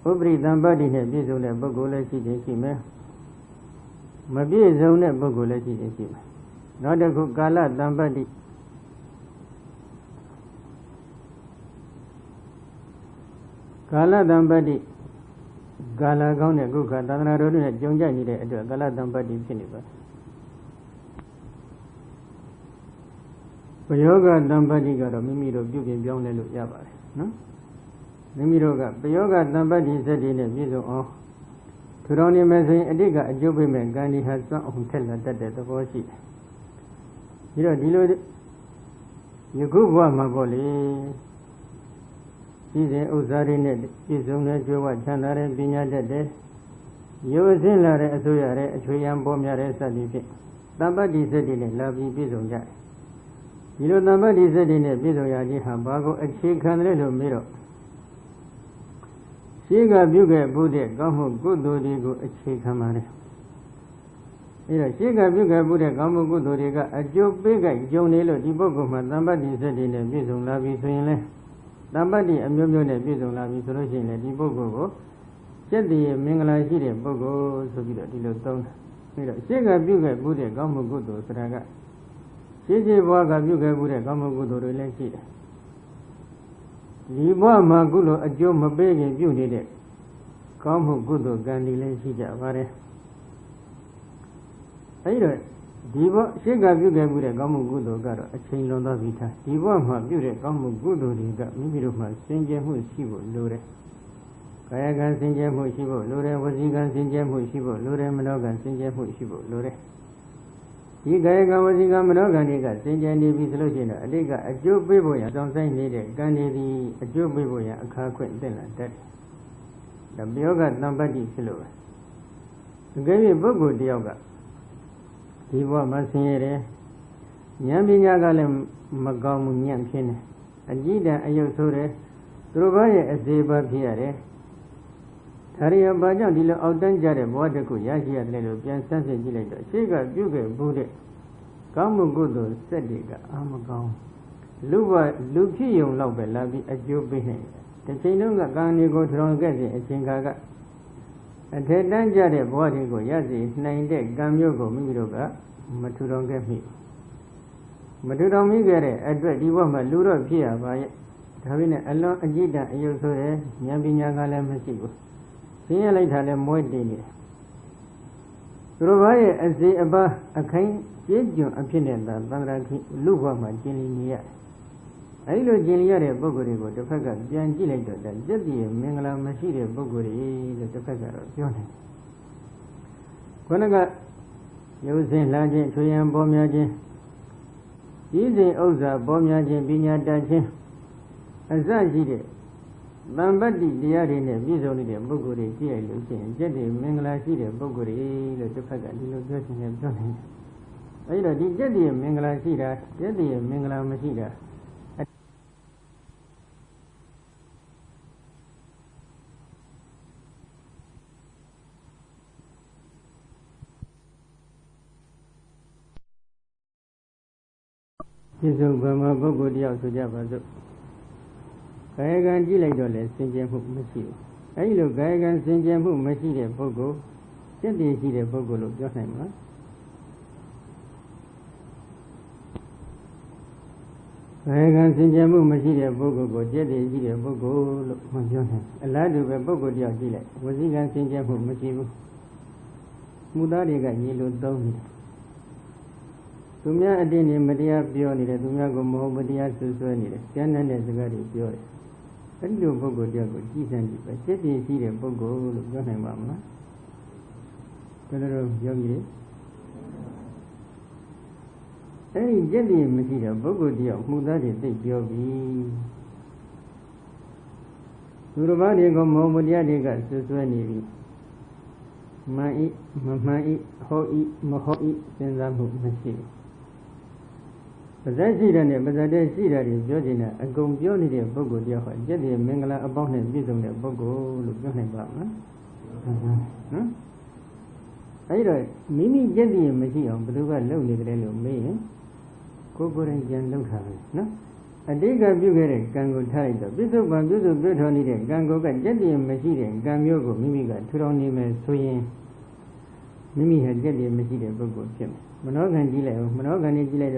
ဥပရိတံပတ္တိနဲ့ပြည့်စုံတဲ့ပုဂ္ဂိုလ်လည်းရှိခြင်းရှိမယ်မပြည့်စုံတဲ့ပုဂ္ဂိုလ်လည်းရှိခြင်းရှိမယ်နောက်တစ်ခုကာလတံပတ္တိကာလတံပတ္တိကာလကောင်းတဲ့ခုခသာသနာတော်တွေနဲ့ကြုံကြနေတဲ့အတွက်ကာလတံပတ္တိဖြစ်နေပါတယ်ပယောဂတံပတ္တိကတော့မိမိတို့ပြုပြင်ပြောင်းလဲလို့ရပါတယ်နော်မိမိတို့ကပယောဂတံပတ္တိစက်တွေနဲ့ပြည့်စုံအောင်ထူထောင်နေမယ်ဆိုရင်အတိတ်ကအကျိုးပေးမဲ့ကံဒီဟာစွန့်အောင်ထက်လာတတ်တဲ့သဘောရှိတယ်ပြီးတော့ဒီလိုယခုဘဝမှာပေါ့လေရှိတဲ့ဥစ္စာတွေနဲ့ပြည့်စုံတဲ့ကြွယ်ဝချမ်းသာတဲ့ပညာတတ်တဲ့ရိုးစင်းလာတဲ့အစိုးရတဲ့အချွေရန်ပေါ်များတဲ့စသည်ဖြင့်တမ္ပတ္တိစက်တွေနဲ့လာပြီးပြည့်စုံကြတယ်ဒီလိုတမ္ပတ္တိစက်တွေနဲ့ပြည့်စုံရခြင်းဟာဘာကိုအခြေခံတယ်လို့မေးတော့ရှိကပြုခဲ့ဘူးတဲ့ကောင်းမှုကုသိုလ်တွေကိုအခြေခံပါတယ်အဲဒါရှိကပြုခဲ့ဘူးတဲ့ကောင်းမှုကုသိုလ်တွေကအကျိုးပေးကြကြုံနေလို့ဒီပုဂ္ဂိုလ်မှာတမ္ပတ္တိစက်တွေနဲ့ပြည့်စုံလာပြီဆိုရင်လေတမ္ပတ္တိအမျိုးမျိုးနဲ့ပြည့်စုံလာပြီဆိုလို့ရှိရင်လေဒီပုဂ္ဂိုလ်ကိုစိတ်တည်မင်္ဂလာရှိတဲ့ပုဂ္ဂိုလ်ဆိုပြီးတော့ဒီလိုသုံးတယ်အဲဒါရှိကပြုခဲ့ဘူးတဲ့ကောင်းမှုကုသိုလ်ဆိုတာကရှိဘဝကပြုခဲ့ဘူးတဲ့ကောင်းမှုကုသိုလ်တွေလည်းရှိတယ်ဒီဘဝမှာကုလိုအကျိုးမပေးခင်ပြုနေတဲ့ကောင်းမှုကုသိုလ်ကံတွေလည်းရှိကြပါတယ်အဲဒီတော့ဒီဘဝရှိကပြုခဲ့မှုတဲ့ကောင်းမှုကုသိုလ်ကတော့အချိန်လွန်သွားပြီထားဒီဘဝမှာပြုတဲ့ကောင်းမှုကုသိုလ်တွေကမိမိတို့မှာစင်ကြယ်မှုရှိဖို့လိုတယ်ကာယကံစင်ကြယ်မှုရှိဖို့လိုတယ်ဝစီကံစင်ကြယ်မှုရှိဖို့လိုတယ်မနောကံစင်ကြယ်မှုရှိဖို့လိုတယ်ဒီကာယကံဝစီကံမနောကံတွေကစင်ကြယ်နေပြီဆိုလို့ရှိရင်တော့အတိတ်ကအကျိုးပေးဖို့ရအောင်ဆိုင်နေတဲ့ကံတွေဒီအကျိုးပေးဖို့ရအခါခွင့်တင်လာတတ်တယ်ဒါပြောကတမ္ပတ္တိဖြစ်လို့ပဲတကယ်၍ပုဂ္ဂိုလ်တယောက်ကဒီဘဝမှာဆင်းရဲတယ်ဉာဏ်ပညာကလည်းမကောင်းဘူးညံ့ဖြစ်နေအကြည့်တန်အယုတ်ဆိုးတယ်သူတို့ဘာရဲ့အစေပါဖြစ်ရတယ်ဒါရီဘာကြောင့်ဒီလိုအောက်တန်းကြတဲ့ဘဝတစ်ခုရရှိရတယ်လို့ပြန်ဆန်းစစ်ကြည့်လိုက်တော့ရှေ့ကပြုခဲ့ဘူးတဲ့ကောင်းမှုကုသိုလ်စက်တွေကအာမကောင်းလူဖြစ်ယုံလောက်ပဲလာပြီးအကျိုးပေးနေတယ်တစ်ချိန်လုံးကကံတွေကိုထထောင်ခဲ့တဲ့အချိန်ခါက a Tetan Jade body go Yazi, 9 day, Gamyogo, Miroga, Maturon get me. Maturon me get it, address you want my Luro Pia by having a long Ajita, you so Yambinagala Messigo. See you later, more daily. Provide as the above a kind, Jeju opinion that Bangraki, Luva, my Gilinia. I know Gilia Bogori, the Faga, Jan Gilator, that Jedi, Mangala Machine Bogori, the Faga of Johnny. Konaga, using Laje, Chuyam Bomiaje, using Oza, Bomiaje, Binya Daje, Azajide, Bambadi, the Arena, Bizoli, Bogori, Gia, Lucien, Jedi, Mangala Sida, Bogori, the Faga, the dressing of Johnny. I know the Jedi, Mangala Sida, Jedi, Mangala Machida. Jisu Bama Bogodia to Javazo. Gayagan Giladole, St. Jamu Messi. I look Gayagan St. Jamu Messi, Bogo, Jendi Gide Bogo, Johanna. Gayagan St. Jamu Messi, Bogo, Jendi Gide Bogo, Johanna. A lad of a Bogodia Gila, was he St. Jamu Messi? Mudariga Yellow Down. Tumia Adini Madia Pioni, Tumiago Mohamedia Susani, Janan as a very pure. And you Bogo Diago, Gisan, but Jetty see the Bogo, Johanna Mamma. Color of Yogi. Hey, Jetty Messia, Bogo Dia, Mudadi, take Yogi. Urubadi go Mohamedia Diga, Susani. Mai, Mamai, Hoi, Mahoi, Senzamu, Messi. But I see that, but I see that is Georgina, a gombioni de Bogo, dear, Jetty, Mangala, about his vision, the Bogo, Johanna. I write, Mimi Jetty and Messi on Buduga, lonely Grello, May, Coco and Jan Luca. No? A digger bugere, Gango Tiger, Bishop and Bishop Bertoni, Gango, Jetty and Messi, Gamyogo, Mimiga, Turonime, Suyin. Mimi had Jetty and Messi, Bogo, Jim. Monogan Gila,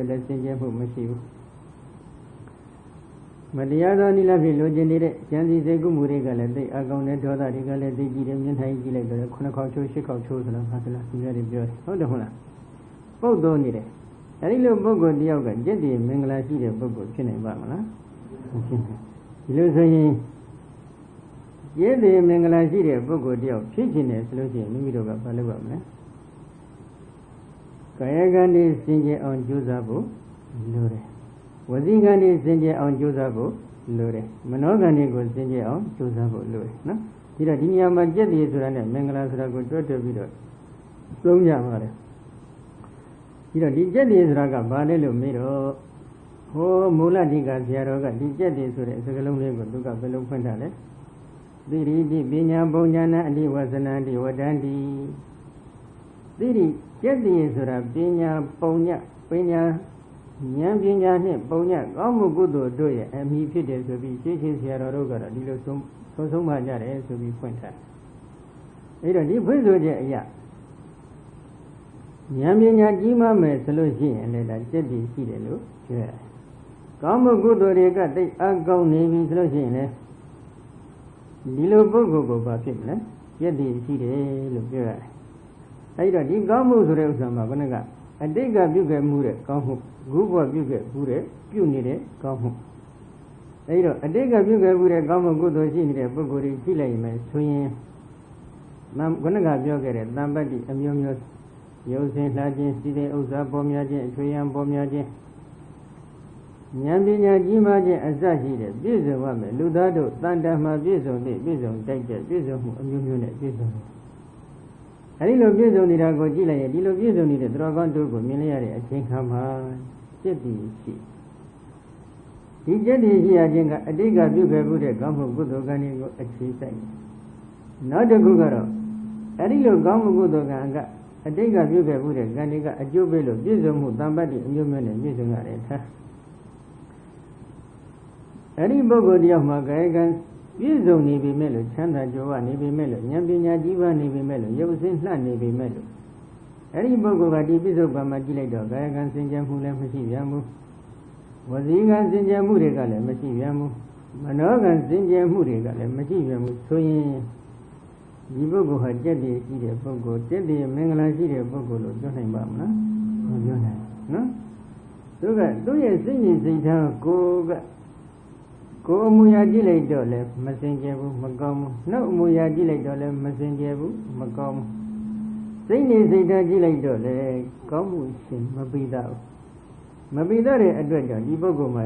the St. Jamu Messi. Madiada Nilavi, Logenere, Janzi Zegumuriga, they are going to Doda, Rigala, they did him in High Gila, the Konakocho, Chicago, and Hatala, very good. Hold the Hula. Both don't need it. A little Bogo, the Yoga, Jetty, Mangala, Gila, Bogo, Chinna, Bamala. Illusion. Jetty, Mangala, Gila, Bogo, the Yoga, Chichin, Lucian, Numidoga, Palabama. Kayagani Sinja on Juzabo, Lure. Wazingani Sinja on Juzabo, Lure. Monogani goes Sinja on Juzabo, Lure. No? Tira Majedi is run a Mangala Srago to Vido. Sonia Mare. Tira Dijedi is Raga Badelo Miro. Oh, Mula Diga Ziaroga, Dijedi is a Salome Duga Bello Pentale. Diri Binya Bonyana and he was an Andy Wadandi. Diri. Jetty is a Binya, Ponya, Pena, Yambinya, Ponya, Amugudo, Doya, and he fitted to be Chis here or over a little so much as to be pointed. It a deep wizard, ya. Yambinya Jima may solution and let a Jetty see the look. Kamugudo, they got the Uncle Navy solution. Dilo Bogo go back in, Jetty see the look. I don't think Gamu Rosama, a digger bugle mure, come home, Guba bugle, Bure, Punire, come home. I don't a digger bugle mure, Gamu good or in the Bogori, Chile, swing. Mam Gonaga Jogger, Lambadi, Amumus, Yosin Lajin, Side Oza Bomiaje, Chuyam Bomiaje. Yambinya Jimaje, Azaji, Bizo Wame, Ludado, Tandama, Bizo, Bizo, Digger, Bizo, Amunet, Bizo. A little bit on the Rago Gila, a little bit on the Dragon Dugo, Millia, a king Hama, Jetty. He jetty here, a digger, Buga, Buddha, Gamu, Gudogani, a cheese. Not a Gugaro. A little Gamu Gudoganga, a digger, Buga, Buddha, Ganiga, a jubilo, Bizomu, somebody, human and Bizonga. A little Bogo, the Magagan, ပြည့်စုံနေပြီမဲ့လို့ချမ်းသာကြွယ်ဝနေပြီမဲ့လို့ဉာဏ်ပညာကြီးပွားနေပြီမဲ့လို့ရုပ်ဆင်းလှနေပြီမဲ့လို့အဲ့ဒီပုဂ္ဂိုလ်ကဒီပြစ္ဆုတ်ပံမှာကြည့်လိုက်တော့ကာယကံစင်ကြယ်မှုလည်းမရှိပြန်ဘူးဝစီကံစင်ကြယ်မှုတွေကလည်းမရှိပြန်ဘူးမနောကံစင်ကြယ်မှုတွေကလည်းမရှိပြန်ဘူးဆိုရင်ဒီပုဂ္ဂိုလ်ဟာကျက်တည်ရှိတဲ့ပုဂ္ဂိုလ်ကျက်တည်မင်္ဂလာရှိတဲ့ပုဂ္ဂိုလ်လို့ပြောနိုင်ပါမလားမပြောနိုင်နော်သူရဲ့စိတ်ဉ္စိတ်ထားကိုယ်အမူအရာကြည့်လိုက်တော့လည်းမစင်ကြယ်ဘူးမကောင်းဘူးနှုတ်အမူအရာကြည့်လိုက်တော့လည်းမစင်ကြယ်ဘူးမကောင်းဘူးစိတ်ဉ္စိတ်ထားကြည့်လိုက်တော့လည်းကောင်းမှုရှင်မပိသဘူးမပိသတဲ့အတွက်ကြောင့်ဒီပုဂ္ဂိုလ်မှာ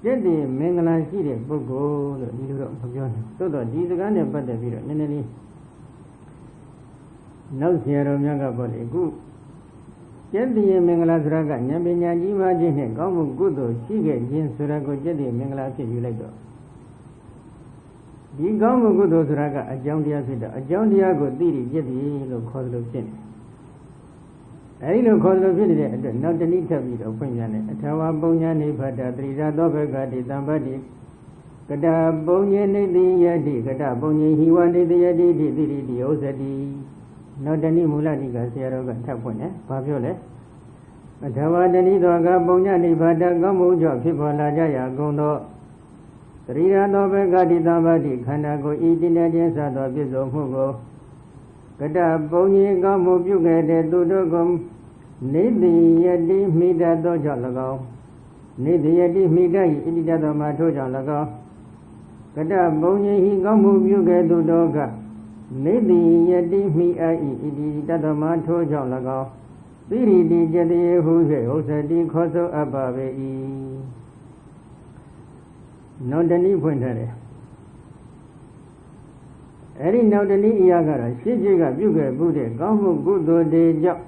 ကျက်တည်မင်္ဂလာရှိတဲ့ပုဂ္ဂိုလ်လို့ဒီလိုတော့မပြောနိုင်သို့တော့ဒီစကားနဲ့ပတ်သက်ပြီးတော့နည်းနည်းလေးနောက်ဆရာတော်များကပြောလေအခုကျက်တည်မင်္ဂလာဆိုတာကဉာဏ်ပညာကြီးမှခြင်းနဲ့ကောင်းမှုကုသိုလ်ရှိခဲ့ခြင်းဆိုတာကိုကျက်တည်မင်္ဂလာဖြစ်ယူလိုက်တော့ဒီကောင်းမှုကုသိုလ်ဆိုတာကအကြောင်းတရားဖြစ်တော့အကြောင်းတရားကိုသိရကျက်တည်လို့ခေါ်သလိုဖြစ်နေအဲဒီလိုခေါ်သလိုဖြစ်နေတဲ့အတွက်နောက်တနည်းထပ်ပြီးတော့ဖွင့်ပြတယ်အထာဝပုံညာနိဗ္ဗာဒသရိဓာသောဘဂတိတံပတ္တိကတပုံညေနိတိယတိကတပုံညေဟိဝနိတိယတိတိတိတိဥစ္စတိနောက်တနည်းမူလတိကဆရာတော်ကထပ်ဖွင့်တယ်ဘာပြောလဲအထာဝတဏိသောကပုံညာနိဗ္ဗာဒကောင်းမှုကြောင့်ဖြစ်ပေါ်လာကြရာကုန်သောသရိဓာသောဘဂတိတံပတ္တိခန္ဓာကိုယ်ဤတိနေခြင်းစသောပြည့်စုံမှုကိုကတပုံညေကောင်းမှုပြုခဲ့တဲ့သူတို့ကိုနေတိယတိမိတတ်သောကြောင့်၎င်းနေတိယတိမိတတ်၏ဣတိတသောမှာထို့ကြောင့်၎င်းကတပုံညေဟိကောင်းမှုပြုခဲ့သူတို့ကနေတိယတိမိအပ်၏ဣတိတသောမှာထို့ကြောင့်၎င်းသီရိတိကျတေဟု၍ဥစ္စတိခေါ်ဆိုအပ်ပါပေ၏နောက်တနည်းဖွင့်ထားတယ်အဲ့ဒီနောက်တနည်းအရာကတော့ရှင်းရှင်းကပြုခဲ့မှုတဲ့ကောင်းမှုကုသိုလ်တွေကြောင့်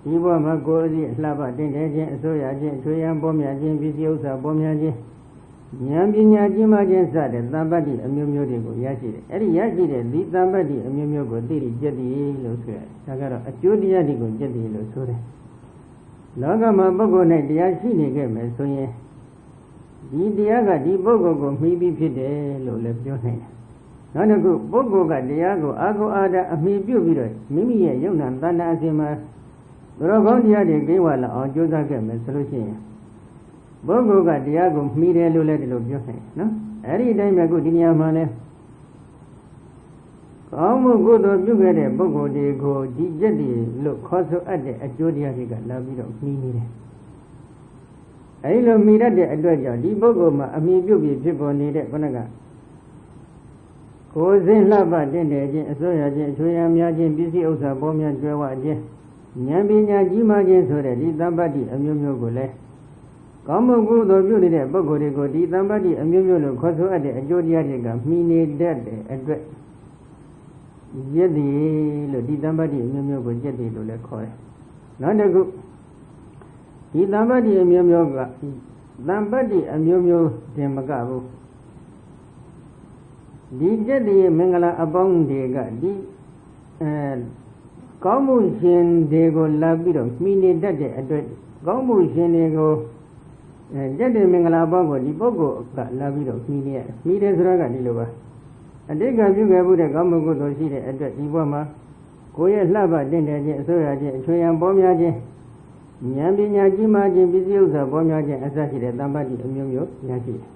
ဒီဘဝမှာကိုယ်အစီအလှပတင်တယ်ခြင်းအစိုးရခြင်းအချွေရန်ပေါ်များခြင်းပစ္စည်းဥစ္စာပေါ်များခြင်းဉာဏ်ပညာကြီးမှခြင်းစတဲ့သံပတ္တိအမျိုးမျိုးတွေကိုရရှိတယ်အဲ့ဒီရရှိတဲ့ဒီသံပတ္တိအမျိုးမျိုးကိုသိရကျက်တည်လို့ဆိုရတယ်ဒါကတော့အကျိုးတရားတွေကိုကျက်တည်လို့ဆိုတယ်လောကမှာပုဂ္ဂိုလ်နဲ့တရားရှိနေခဲ့မယ်ဆိုရင်ဒီတရားကဒီပုဂ္ဂိုလ်ကိုမှီပြီးဖြစ်တယ်လို့လည်းပြောနိုင်တယ်နောက်တစ်ခုပုဂ္ဂိုလ်ကတရားကိုအာကိုအာဒအမိပြုပြီးတော့မိမိရဲ့ယုံနာတဏှာအစဉ်မှာဘရောကောင်းတရားတွေကိဝါလာအောင်ကြိုးစားခဲ့မယ်ဆိုလို့ရှိရင်ပုဂ္ဂိုလ်ကတရားကိုမှီတယ်လို့လည်းဒီလိုပြောနိုင်နော်အဲ့ဒီအတိုင်းပဲခုဒီနေရာမှာလဲကောင်းမှုကုသိုလ်ပြုခဲ့တဲ့ပုဂ္ဂိုလ်တွေကိုဒီကျက်တည်လို့ခေါ်ဆိုအပ်တဲ့အကျိုးတရားတွေကလာပြီးတော့မှီနေတယ်အဲဒီလိုမှီတတ်တဲ့အတွက်ကြောင့်ဒီပုဂ္ဂိုလ်မှာအမိပြုပြီးဖြစ်ပေါ်နေတဲ့ခဏကကိုယ်စဉ်လှပတင့်တယ်ခြင်းအစိုးရခြင်းအချွေရများခြင်းပစ္စည်းဥစ္စာပေါ်များကျွဲဝခြင်းဉာဏ်ပညာကြီးမှခြင်းဆိုတဲ့ဒီသံပတ္တိအမျိုးမျိုးကိုလည်းကောင်းမှုကုသိုလ်ပြုနေတဲ့ပုဂ္ဂိုလ်တွေကိုဒီသံပတ္တိအမျိုးမျိုးလို့ခေါ်ဆိုအပ်တဲ့အကျိုးတရားတွေကမှီနေတတ်တဲ့အတွက်ကျက်တည်လို့ဒီသံပတ္တိအမျိုးမျိုးကိုကျက်တည်လို့လည်းခေါ်တယ်နောက်တစ်ခုဒီသံပတ္တိအမျိုးမျိုးကသံပတ္တိအမျိုးမျိုးတင်မကဘူးဒီကျက်တည်မင်္ဂလာအပေါင်းတွေကဒီကောင်းမှုရှင်တွေကိုလာပြီးတော့မှီနေတတ်တဲ့အတွက်ကောင်းမှုရှင်တွေကိုကျက်တည်မင်္ဂလာအပေါင်းကိုဒီပုဂ္ဂိုလ်ကလာပြီးတော့မှီနေရတယ်မှီတယ်ဆိုတာကဒီလိုပါအတိတ်ကပြုခဲ့မှုတဲ့ကောင်းမှုကုသိုလ်ရှိတဲ့အတွက်ဒီဘဝမှာကိုယ်ရဲ့လှပတင့်တယ်ခြင်းအစိုးရခြင်းအချွေရန်ပေါ်များခြင်းဉာဏ်ပညာကြီးမှခြင်းပစ္စည်းဥစ္စာပေါ်များခြင်းအစရှိတဲ့တမ္ပတ္တိအမျိုးမျိုးရရှိတယ်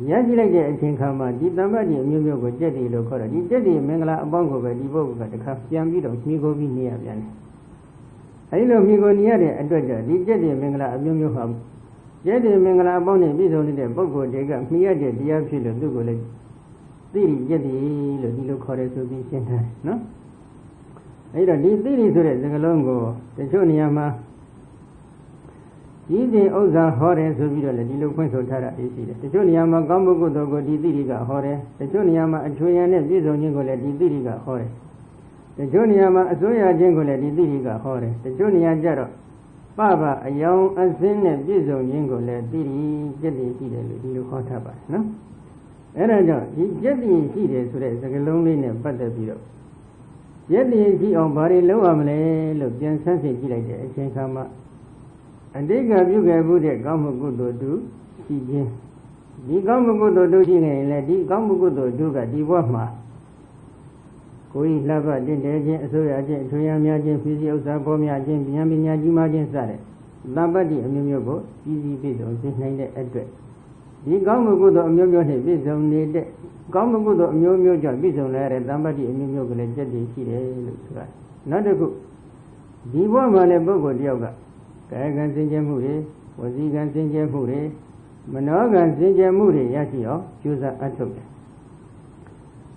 ရရှိလိုက်တဲ့အချိန်ခါမှာဒီတမ္ပတ္တိအမျိုးမျိုးကိုကျက်တည်လို့ခေါ်တယ်ဒီကျက်တည်မင်္ဂလာအပေါင်းကိုပဲဒီပုဂ္ဂိုလ်ကတခါပြန်ပြီးတော့မိခိုးပြီးနေရပြန်တယ်အဲဒီလိုမိခိုးနေရတဲ့အတွက်ကြောင့်ဒီကျက်တည်မင်္ဂလာအမျိုးမျိုးဟာကျက်တည်မင်္ဂလာအပေါင်းနဲ့ပြည့်စုံနေတဲ့ပုဂ္ဂိုလ်တွေကမိရတဲ့တရားဖြစ်လို့သူ့ကိုလည်းသိရိကျက်တည်လို့ဒီလိုခေါ်တယ်ဆိုပြီးရှင်းထားတယ်နော်အဲဒီတော့ဒီသိရိဆိုတဲ့စကားလုံးကိုတချို့နေရာမှာကြီးစဉ်ဥစ္စာဟောတယ်ဆိုပြီးတော့လည်းဒီလိုဖွင့်ဆိုထားတာရှိတယ်တချို့နေရာမှာကောင်းမှုကုသိုလ်ကိုဒီသိရိကဟောတယ်တချို့နေရာမှာအချွေရန်နဲ့ပြည့်စုံခြင်းကိုလည်းဒီသိရိကဟောတယ်တချို့နေရာမှာအစိုးရခြင်းကိုလည်းဒီသိရိကဟောတယ်တချို့နေရာကျတော့ပပအယောင်အစင်းနဲ့ပြည့်စုံခြင်းကိုလည်းသိရိကျက်တည်ရှိတယ်လို့ဒီလိုဟောထားပါတယ်နော်အဲ့ဒါကြောင့်ဒီကျက်တည်ရှိတယ်ဆိုတဲ့စကားလုံးလေးနဲ့ပတ်သက်ပြီးတော့ကျက်တည်ရှိအောင်ဘာတွေလုပ်ရမလဲလို့ပြန်ဆန်းစစ်ကြည့်လိုက်တဲ့အချိန်ခါမှာအတိတ်ကပြုခဲ့မှုတဲ့ကောင်းမှုကုသိုလ်တူရှိခြင်း ဒီကောင်းမှုကုသိုလ်တို့ရှိနေရင်လည်းဒီကောင်းမှုကုသိုလ်တို့ကဒီဘဝမှာကိုယ်လှပတင့်တယ်ခြင်းအစိုးရခြင်းအထွေရများခြင်းဖြည့်စည်းဥစ္စာပေါ်များခြင်းဉာဏ်ပညာကြီးမားခြင်းစတဲ့သဗ္ဗတိအမျိုးမျိုးကိုကြီးကြီးပြည့်စုံစေနိုင်တဲ့အတွက်ဒီကောင်းမှုကုသိုလ်အမျိုးမျိုးနဲ့ပြည့်စုံနေတဲ့ကောင်းမှုကုသိုလ်အမျိုးမျိုးကြောင့်ပြည့်စုံလာတဲ့သဗ္ဗတိအမျိုးမျိုးကလည်းကျက်တည်ရှိတယ်လို့ဆိုတာနောက်တစ်ခုဒီဘဝမှာလည်းပုဂ္ဂိုလ်တယောက်ကကာယကံစင်ကြယ်မှုတွေဝစီကံစင်ကြယ်မှုတွေမနောကံစင်ကြယ်မှုတွေရရှိအောင်ကြိုးစားအထောက်တယ်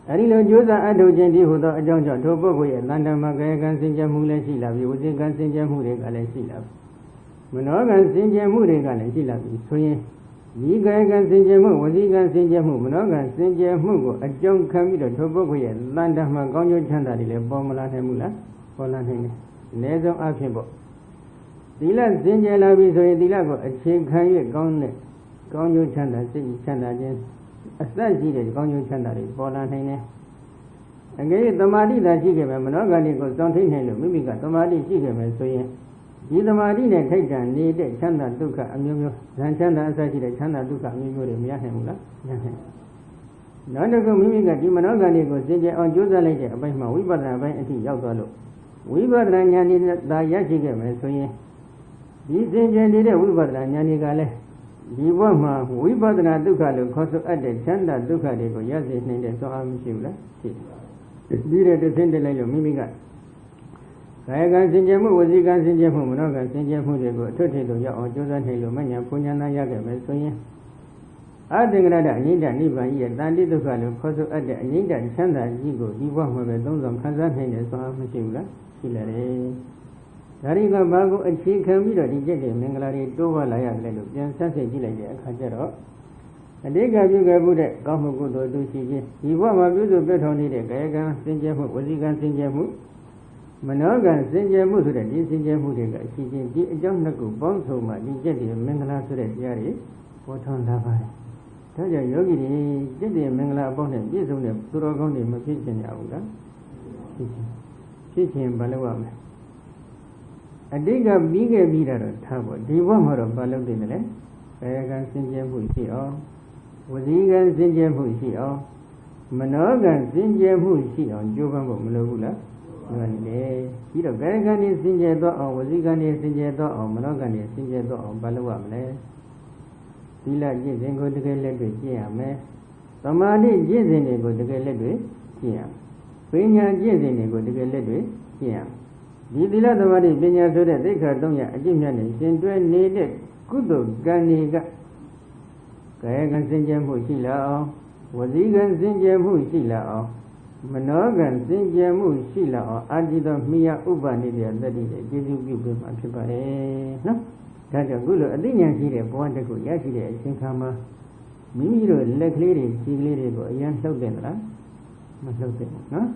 အဲဒီလိုကြိုးစားအထောက်ခြင်းဒီဟူသောအကြောင်းကြောင့်ထိုပုဂ္ဂိုလ်ရဲ့တဏ္ဍာမှာကာယကံစင်ကြယ်မှုလည်းရှိလာပြီဝစီကံစင်ကြယ်မှုတွေကလည်းရှိလာပြီမနောကံစင်ကြယ်မှုတွေကလည်းရှိလာပြီဆိုရင်ဒီကာယကံစင်ကြယ်မှုဝစီကံစင်ကြယ်မှုမနောကံစင်ကြယ်မှုကိုအကျုံးခံပြီးတော့ထိုပုဂ္ဂိုလ်ရဲ့တဏ္ဍာမှာကောင်းကျိုးချမ်းသာတွေလည်းပေါ်မလာနိုင်ဘူးလားပေါ်လာနိုင်တယ်အနည်းဆုံးအဖြစ်ပေါ့သီလစင်ကြယ်လာပြီဆိုရင်သီလကိုအခြေခံ၍ကောင်းတဲ့ကောင်းကျိုးချမ်းသာစိတ်ချမ်းသာခြင်းအစရှိတဲ့ကောင်းကျိုးချမ်းသာတွေပေါ်လာနိုင်တယ်အကယ်၍သမာဓိသာရှိခဲ့မယ်မနောကံတွေကိုစောင့်ထိန်နိုင်လို့မိမိကသမာဓိရှိခဲ့မယ်ဆိုရင်ဒီသမာဓိနဲ့ထိုက်တန်နေတဲ့ချမ်းသာဒုက္ခအမျိုးမျိုးဇန်ချမ်းသာအစရှိတဲ့ချမ်းသာဒုက္ခအမျိုးမျိုးတွေမရနိုင်ဘူးလားရနိုင်နောက်တစ်ခုမိမိကဒီမနောကံတွေကိုစင်ကြယ်အောင်ကြိုးစားလိုက်တဲ့အပိုင်းမှာဝိပဿနာပိုင်းအထိရောက်သွားလို့ဝိပဿနာဉာဏ်နဲ့သာရရှိခဲ့မယ်ဆိုရင်ဒီစင်ကြယ်နေတဲ့ဝိပဿနာဉာဏ်တွေကလည်းဒီဘဝမှာဝိပဿနာဒုက္ခလို့ခေါ်ဆိုအပ်တဲ့ချမ်းသာဒုက္ခတွေကိုရစေနိုင်တဲ့သောအားမရှိဘူးလားရှိတယ်ပြီးတဲ့တစ်ဆင့်တက်လိုက်လို့မိမိကကာယကံစင်ကြယ်မှုဝစီကံစင်ကြယ်မှုမနောကံစင်ကြယ်မှုတွေကိုအထွတ်ထိပ်လို့ရောက်အောင်ကြိုးစားနိုင်လို့မညာပူညာနာရခဲ့မယ်ဆိုရင်အသင်္ကရတအငိမ့်တနိဗ္ဗာန်ရဲ့တန်တိဒုက္ခလို့ခေါ်ဆိုအပ်တဲ့အငိမ့်တချမ်းသာကြီးကိုဒီဘဝမှာပဲသုံးဆောင်ခံစားနိုင်တဲ့သောအားမရှိဘူးလားရှိလာတယ်ဒါရီကဘာကိုအခြေခံပြီးတော့ဒီကျက်တဲ့မင်္ဂလာတွေတိုးပွားလာရတယ်လို့ပြန်ဆက်စိတ်ကြည့်လိုက်တဲ့အခါကျတော့အတိတ်ကပြုခဲ့မှုတဲ့ကောင်းမှုကုသိုလ်တို့ရှိခြင်းဒီဘဝမှာပြုစုပြထောင်နေတဲ့ကာယကံစင်ကြယ်မှုဝစီကံစင်ကြယ်မှုမနောကံစင်ကြယ်မှုဆိုတဲ့ဒီစင်ကြယ်မှုတွေကရှိခြင်းဒီအကြောင်းနှစ်ခုပေါင်းစုံမှဒီကျက်တဲ့မင်္ဂလာဆိုတဲ့တရားတွေပေါ်ထွန်းလာပါတယ်ဒါကြောင့်ယောဂီတွေကျက်တဲ့မင်္ဂလာအပေါင်းနဲ့ပြည့်စုံတဲ့သူတော်ကောင်းတွေမဖြစ်ချင်ကြဘူးလားဖြစ်ချင်ဘာလို့ရမလဲအတိတ်ကပြီးခဲ့ပြီးတော့ထားဖို့ဒီဘဝမှာတော့ဘာလုပ်နေလဲကာယကံစင်ကြယ်မှုရှိအောင်ဝစီကံစင်ကြယ်မှုရှိအောင်မနောကံစင်ကြယ်မှုရှိအောင်ကြိုးပမ်းဖို့မလိုဘူးလားလိုနေတယ်ပြီးတော့ကာယကံစင်ကြယ်တော့အောင်ဝစီကံစင်ကြယ်တော့အောင်မနောကံစင်ကြယ်တော့အောင်ဘာလုပ်ရမလဲသီလကျင့်စဉ်ကိုတကယ်လက်တွေ့ကျင့်ရမယ်သမာဓိကျင့်စဉ်တွေကိုတကယ်လက်တွေ့ကျင့်ရမယ်ပညာကျင့်စဉ်တွေကိုတကယ်လက်တွေ့ကျင့်ရမယ်ဒီသီလသမာဓိပညာဆိုတဲ့သိက္ခာ၃ရပ်အကျင့်မြတ်နဲ့ရှင်တွဲနေတဲ့ကုသိုလ်ကံတွေကကာယကံစင်ကြယ်မှုရှိလာအောင်ဝစီကံစင်ကြယ်မှုရှိလာအောင်မနောကံစင်ကြယ်မှုရှိလာအောင်အာတိတော်မိယဥပနိဒေယတတိရဲ့ကျေစုပြုပေးမှာဖြစ်ပါတယ်နော်ဒါကြောင့်ခုလိုအသိဉာဏ်ရှိတဲ့ဘဝတစ်ခုရရှိတဲ့အချိန်ခါမှာမိမိတို့လက်ကလေးတွေခြေကလေးတွေကိုအရင်လှုပ်တယ်လားမလှုပ်သင့်ဘူးနော်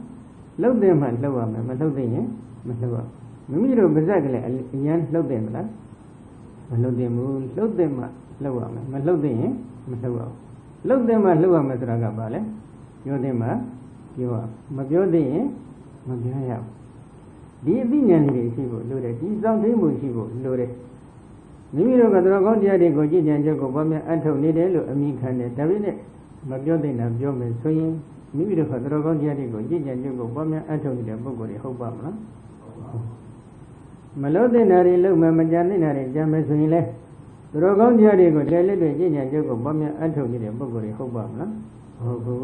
လှုပ်တယ်မှလှုပ်ရမယ်မလှုပ်သင့်ရင်မလှုပ်ရမိမိတို့ပါဇက်ကလေးအရင်လှုပ်တယ်မလားမလှုပ်သင့်ဘူးလှုပ်တယ်မှလှုပ်ရမယ်မလှုပ်သင့်ရင်မလှုပ်ရဘူးလှုပ်တယ်မှလှုပ်ရမယ်ဆိုတာကဘာလဲပြောတယ်မှပြောရမပြောသင့်ရင်မပြောရဘူးဒီအသိဉာဏ်လေးတွေရှိဖို့လိုတယ်ဒီစောင့်သိမှုရှိဖို့လိုတယ်မိမိတို့ကတော်ကောင်းတရားတွေကိုကြည်ကြံကြကိုဘာမှအထုတ်နေတယ်လို့အမိခံတယ်ဒါပေမဲ့မပြောသင့်တာပြောမယ်ဆိုရင်မိမိတို့ကတော်ကောင်းတရားတွေကိုကြည်ကြံကြကိုဘာမှအထုတ်နေတဲ့ပုဂ္ဂိုလ်တွေဟုတ်ပါမလားမလို့တဲ့နာတွေလုံးမမကြတဲ့နာတွေကြမ်းမယ်ဆိုရင်လေသူတော်ကောင်းတရားတွေကိုတကယ်လက်တွေ့ကျင့်ကြံကြကိုဘာမှအထုတ်နေတဲ့ပုဂ္ဂိုလ်တွေဟုတ်ပါမလားဟုတ်ဘူး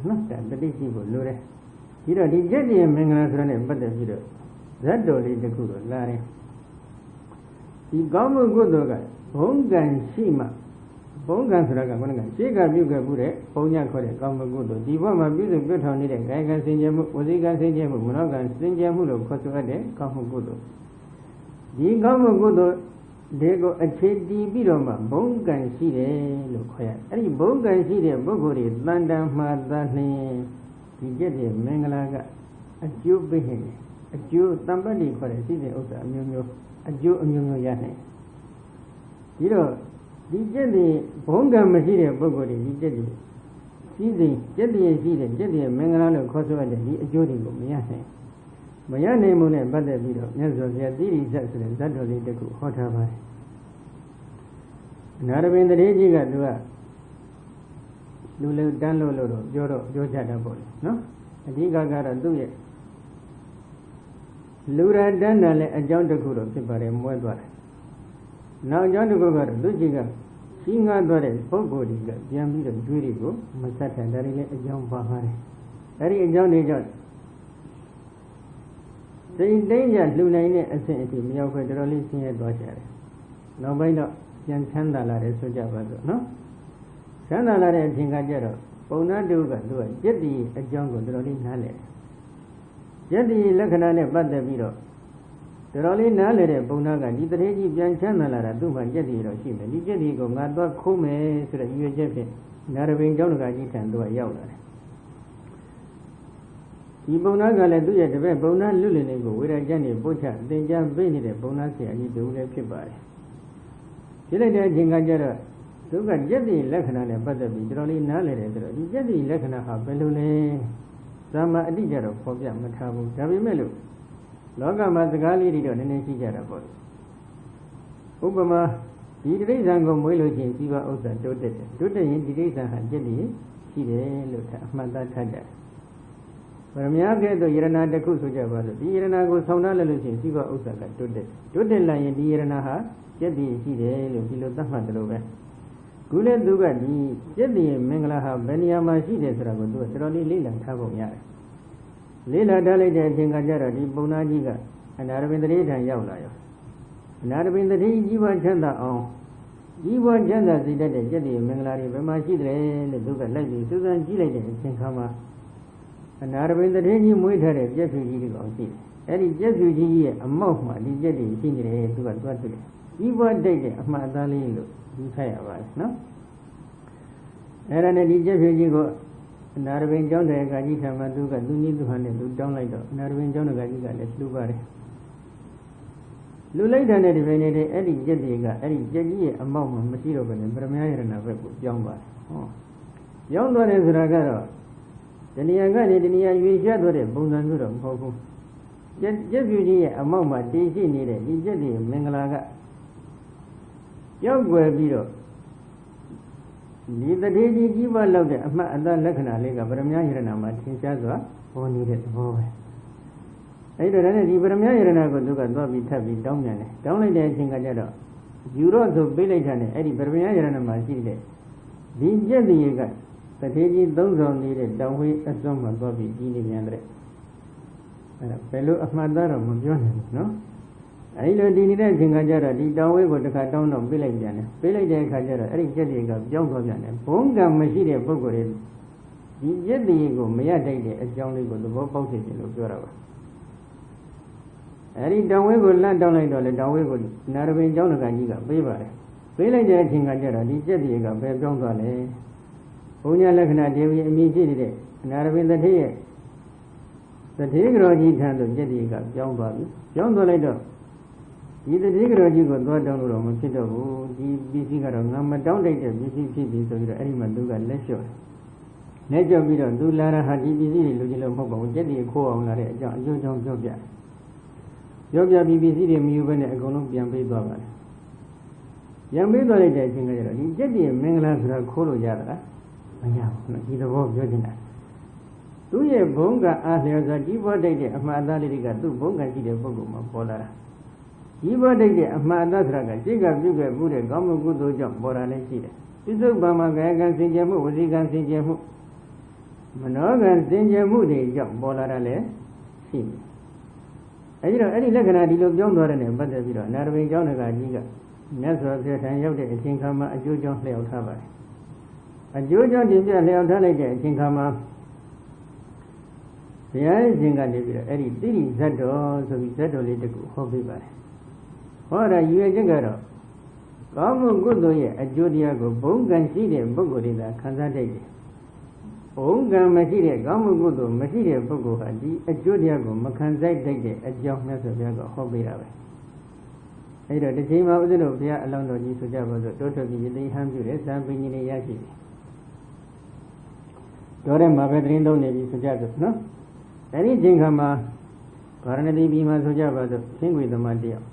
နော်တတိရှိဖို့လိုတယ်ဒီတော့ဒီကျက်တဲ့မင်္ဂလာဆိုတဲ့ပတ်သက်ပြီးတော့ဇတ်တော်လေးတစ်ခုတော့လာတယ်ဒီကောင်းမှုကုသိုလ်ကဘုံကံရှိမှဘုံကံဆိုတာကဘုန်းကရှေ့ကပြုခဲ့မှုတဲ့ဘုံညခေါ်တဲ့ကောင်းမှုကုသိုလ်ဒီဘဝမှာပြုစုပြထောင်နေတဲ့ကာယကံစင်ကြယ်မှုဝစီကံစင်ကြယ်မှုမနောကံစင်ကြယ်မှုလို့ခေါ်ဆိုရတဲ့ကောင်းမှုကုသိုလ်ဒီကောင်းမှုကုသိုလ်တွေကိုအခြေတည်ပြီးတော့မှဘုံကံရှိတယ်လို့ခေါ်ရအဲ့ဒီဘုံကံရှိတဲ့ပုဂ္ဂိုလ်တွေတန်တန်မှသာလျှင်ဒီကျက်တဲ့မင်္ဂလာကအကျိုးပေးနေတယ်အကျိုးတမ္ပတ္တိခေါ်တဲ့ရှိတဲ့ဥစ္စာအမျိုးမျိုးအကျိုးအမျိုးမျိုးရနိုင်ဒီတော့ဒီကျက်တဲ့ဘုံကံမရှိတဲ့ပုဂ္ဂိုလ်တွေဒီကျက်တဲ့ရှိစဉ်ကျက်တဲ့ရှိတဲ့ကျက်တဲ့မင်္ဂလာလို့ခေါ်ဆိုရတဲ့ဒီအကျိုးတွေကိုမရနိုင်မရနိုင်မှုနဲ့ပတ်သက်ပြီးတော့မြတ်စွာဘုရားတိရိစ္ဆဆိုတဲ့ဇတ်တော်လေးတစ်ခုဟောထားပါတယ်နာရပင်တရေကြီးကသူက လူလူတန်းလို့ပြောကြတာပေါ့လေနော်အဓိကကတော့သူ့ရဲ့လူရတန်းတယ်လည်းအကြောင်းတစ်ခုတော့ဖြစ်ပါတယ်မွဲသွားတယ်နောက်အကြောင်းတစ်ခုကတော့သူကြီးကကြီးငါသွားတဲ့ပုဂ္ဂိုလ်တွေကပြန်ပြီးတော့ကျွေးတွေကိုမဆက်ထန်ဒါတွေလည်းအကြောင်းပါပါတယ်အဲဒီအကြောင်းတွေကြောင့်စိတ်တိုင်းကြလှူနိုင်တဲ့အဆင့်အထိမရောက်ခွင့်တော်တော်လေးဆင်းရဲသွားကြတယ်နောက်ပိုင်းတော့ပြန်ချမ်းသာလာတယ်ဆိုကြပါစို့နော်ချမ်းသာလာတဲ့အချိန်ကကြတော့ပုံနာတုကသူကယက်တိအကြောင်းကိုတော်တော်လေးနားလည်ယက်တိလက္ခဏာနဲ့ပတ်သက်ပြီးတော့တော်တော်လေးနားလည်တဲ့ပုံနာကဒီတရေကြီးပြန်ချမ်းသာလာတာသူ့မှာယက်တိတော့ရှိတယ်ဒီယက်တိကိုငါသွားခိုးမယ်ဆိုတဲ့ရွေချက်ဖြင့်နာရပင်ကျောင်းကကြီးထံသူကရောက်လာတယ်ဒီပုံနာကလည်းသူ့ရဲ့တပည့်ပုံနာလွတ်လင်တွေကိုဝေဒကျမ်းနေပို့ချသင်ကြားပေးနေတဲ့ပုံနာဆရာကြီးတူလည်းဖြစ်ပါတယ်ဒီလိုက်တဲ့အချိန်ကကြတော့သူကယက်တိလက္ခဏာနဲ့ပတ်သက်ပြီးတော်တော်လေးနားလည်တယ်ဆိုတော့ဒီယက်တိလက္ခဏာဟာဘယ်လိုလဲဇာမအတိကြတော့ဖော်ပြမထားဘူးဒါပေမဲ့လို့လောကမှာစကားလေးတွေတော့နည်းနည်းရှိကြတာပေါ့ဥပမာဒီတိဋ္ဌံကိုမွေးလို့ရှိရင်စီးပွားဥစ္စာတိုးတက်တယ်တိုးတက်ရင်ဒီတိဋ္ဌံဟာယက်တိရှိတယ်လို့အမှတ်သားထားကြတယ်ဗရမယကဲ့သို့ယရဏတစ်ခုဆိုကြပါလို့ဒီယရဏကိုဆောင်းထားလို့ရှိရင်စီးပွားဥစ္စာကတိုးတက်လာရင်ဒီယရဏဟာယက်တိရှိတယ်လို့ဒီလိုသတ်မှတ်တယ်လို့ပဲခုလည်းသူကဒီယက်တိမင်္ဂလာဟာဘယ်နေရာမှာရှိတယ်ဆိုတာကိုသူကတော်တော်လေးလေ့လာထားပုံရတယ်လေ့လာထားလိုက်တဲ့အချိန်ကကြတော့ဒီပုံနာကြီးကအနာရပင်တရေထံရောက်လာရောအနာရပင်တရေကြီးပွားချမ်းသာအောင်ကြီးပွားချမ်းသာစေတတ်တဲ့ယက်တိမင်္ဂလာတွေဘယ်မှာရှိတယ်လို့သူကလိုက်ပြီးစူးစမ်းကြည့်လိုက်တဲ့အချိန်ခါမှာအနာရပင်တရေကြီးမွေးထားတဲ့ကျက်ဖြူကြီးတွေအောင်ရှိတယ်အဲ့ဒီကျက်ဖြူကြီးရဲ့အမောက်မှာဒီကျက်တွေရှိနေတယ်သူကသွားတွေ့တယ်ကြီးပွားတိတ်တဲ့အမှားအသားလေးလို့ဒီခိုက်ရပါတယ်နော်အဲ့ဒါနဲ့ဒီကျက်ဖြူကြီးကိုအနာရပင်ကျောင်းတဲ့ကကြီးထံမှာသူကသူနည်းသူဟန်နဲ့သူတောင်းလိုက်တော့အနာရပင်ကျောင်းတဲ့ကကြီးကလည်းလှူပါတယ်လူလိုက်တဲ့ဒီပင်နေတဲ့အဲ့ဒီကျက်တွေကအဲ့ဒီကျက်ကြီးရဲ့အမောက်မှာမရှိတော့ဘဲနဲ့ပရမယရဏဘက်ကိုပြောင်းပါတယ်ဟောပြောင်းသွားတယ်ဆိုတာကတော့တဏှာကနေတဏှာရွေချသွားတဲ့ပုံစံမျိုးတော့မဟုတ်ဘူးကျက်ဖြူကြီးရဲ့အမောက်မှာတည်ရှိနေတဲ့ဒီကျက်တွေမင်္ဂလာကရောက်ွယ်ပြီးတော့ဒီတတိကြီးကြီးပွားလောက်တဲ့အမှတ်အသားလက္ခဏာလေးကဗရမယရဏမှာသင်ရှားစွာပေါ်နေတဲ့သဘောပဲအဲ့တော့လည်းဒီဗရမယရဏကိုသူကသွားပြီးထပ်ပြီးတောင်းပြန်တယ်တောင်းလိုက်တဲ့အချိန်ကကျတော့ယူတော့ဆိုပေးလိုက်တာနဲ့အဲ့ဒီဗရမယရဏမှာရှိတဲ့ဒီကျက်တွေကတတိကြီးသုံးဆောင်နေတဲ့တောင်ဝေးအစွန်းမှာသွားပြီးကြီးနေပြန်တဲ့အဲ့ဒါဘယ်လိုအမှတ်သားတော့မပြောနိုင်ဘူးနော်အဲဒီလိုဒီနေတဲ့အချိန်ကကြတော့ဒီတောင်ဝေးကိုတစ်ခါတောင်းတော့ပြေးလိုက်ပြန်တယ်ပြေးလိုက်တဲ့အခါကျတော့အဲ့ဒီကျက်တွေကပြောင်းသွားပြန်တယ်ဘုံကံမရှိတဲ့ပုဂ္ဂိုလ်တွေဒီကျက်တွေကိုမရတတ်တဲ့အကြောင်းလေးကိုသဘောပေါက်စေတယ်လို့ပြောတာပါအဲ့ဒီတောင်ဝေးကိုလန့်တောင်းလိုက်တော့လေတောင်ဝေးကိုနာရပင်ကျောင်းတကကြီးကပေးပါတယ်ပေးလိုက်တဲ့အချိန်ကကြတော့ဒီကျက်တွေကဘယ်ပြောင်းသွားလဲဘုံညာလက္ခဏာဒေဝီအမည်ရှိတဲ့နာရပင်တထေးရဲ့တထေးကတော်ကြီးထံသို့ကျက်တွေကပြောင်းသွားပြီပြောင်းသွားလိုက်တော့ဒီတတိကတော်ကြီးကိုသွားတောင်းလို့တော့မဖြစ်တော့ဘူးဒီပစ္စည်းကတော့ငါမတောင်းတိုက်တဲ့ပစ္စည်းဖြစ်ပြီဆိုပြီးတော့အဲ့ဒီမှာသူကလက်လျှော့လက်လျှော့ပြီးတော့သူလာတာဟာဒီပစ္စည်းတွေလူကြီးလို့မဟုတ်ပါဘူးကျက်တွေခိုးအောင်လာတဲ့အကြောင်းအကျိုးကြောင့်ပြောပြပြီးပစ္စည်းတွေမယူဘဲနဲ့အကုန်လုံးပြန်ပေးသွားပါတယ်ပြန်ပေးသွားလိုက်တဲ့အချိန်ကကျတော့ဒီကျက်တွေမင်္ဂလာဆိုတာခိုးလို့ရတာလားမရဘူးဒီသဘောပြောချင်တာသူ့ရဲ့ဘုံကအားလျော်စွာကြီးပွားတိုက်တဲ့အမှားအသားလေးတွေကသူ့ဘုံကရှိတဲ့ပုဂ္ဂိုလ်မှာပေါ်လာတာကြီးပွားတိုက်တဲ့အမှားအသားဆိုတာကစိတ်ကပြုခဲ့မှုတဲ့ကောင်းမှုကုသိုလ်ကြောင့်ပေါ်လာလည်းရှိတယ်ပြစ္ဆုတ်ပံမှာကာယကံစင်ကြယ်မှုဝစီကံစင်ကြယ်မှုမနောကံစင်ကြယ်မှုတွေကြောင့်ပေါ်လာတာလည်းရှိတယ်အဲဒီတော့အဲ့ဒီလက္ခဏာဒီလိုပြောင်းသွားတဲ့နဲ့ပတ်သက်ပြီးတော့နာရပင်ကျောင်းတကကြီးကမြတ်စွာဘုရားထံရောက်တဲ့အချိန်ခါမှာအကျိုးကြောင့်လျှောက်ထားပါတယ်အကျိုးကြောင့်တင်ပြလျှောက်ထားလိုက်တဲ့အချိန်ခါမှာဘုရားရှင်ကနေပြီးတော့အဲ့ဒီတိရိဇတ်တော်ဆိုပြီးဇတ်တော်လေးတခုဟောပေးပါတယ်ဟောတာရည်ရွယ်ချက်ကတော့ကောင်းမှုကုသိုလ်ရဲ့အကျိုးတရားကိုဘုံကံရှိတဲ့ပုဂ္ဂိုလ်တွေသာခံစားတတ်တယ်ဘုံကံမရှိတဲ့ကောင်းမှုကုသိုလ်မရှိတဲ့ပုဂ္ဂိုလ်ဟာဒီအကျိုးတရားကိုမခံစားတတ်တဲ့အကြောင်းမြတ်စွာဘုရားကဟောပေးတာပဲအဲ့တော့ဒီချိန်မှာဥစ္စတို့ဘုရားအလောင်းတော်ကြီးဆိုကြပါစို့တိုးထွက်ပြီးယသိဟမ်းပြုတဲ့သံပင်ကြီးတွေရရှိတယ်တော်တဲ့မှာပဲသတင်းသုံးနေပြီဆိုကြစို့နော်အဲ့ဒီချိန်ခါမှာဗာရဏသီပြည်မှာဆိုကြပါစို့သင်္ကွေသမားတယောက်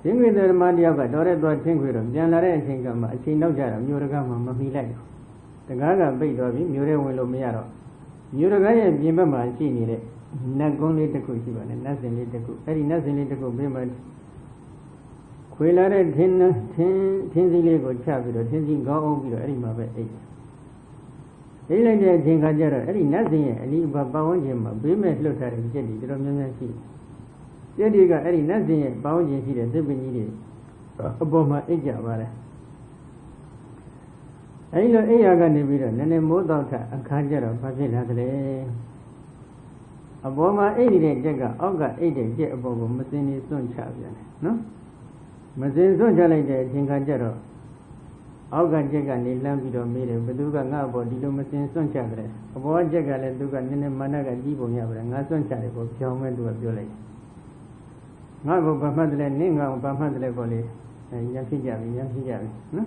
သင်္ကွေသမားတယောက်ကတော်တဲ့သွားသင်္ကွေတော့ပြန်လာတဲ့အချိန်ကမှအချိန်နောက်ကြတော့မြို့တကားမှာမမီလိုက်ဘူး The Gaga bait of him, Mure Miaro. Muragaya Bimba, she needed. Not only the Kusiba and nothing little, very nothing little Bimba. Quillare Tinsley go chapter, Tinsley go over Erima by 8. Elaine Jingajara, any nothing, and leave Bawanjim, Bimet looked at him, Jetty, the Roman sea. Jetty got any nothing, Bawanjim, she had needed. Above my age, I know Ayaga Nibira, and then more daughter, a Kajara, Pasil Aboma 80 Jagga, Oga 80 Jet above Mazzini Sun Champion, no? Mazzini Sun Jalade, Jingajaro, Oga Jagga, Nilambido made a Beduga Nabo, Dido Mazzini Sun Champion, Abo Jagga, Leduga, Nene Managa, Dibo Yabra, and Nasun Charibo, Chowman to a violet. Nago Bamadle, Ninga, Bamadle Valley, and Yafijavi, no?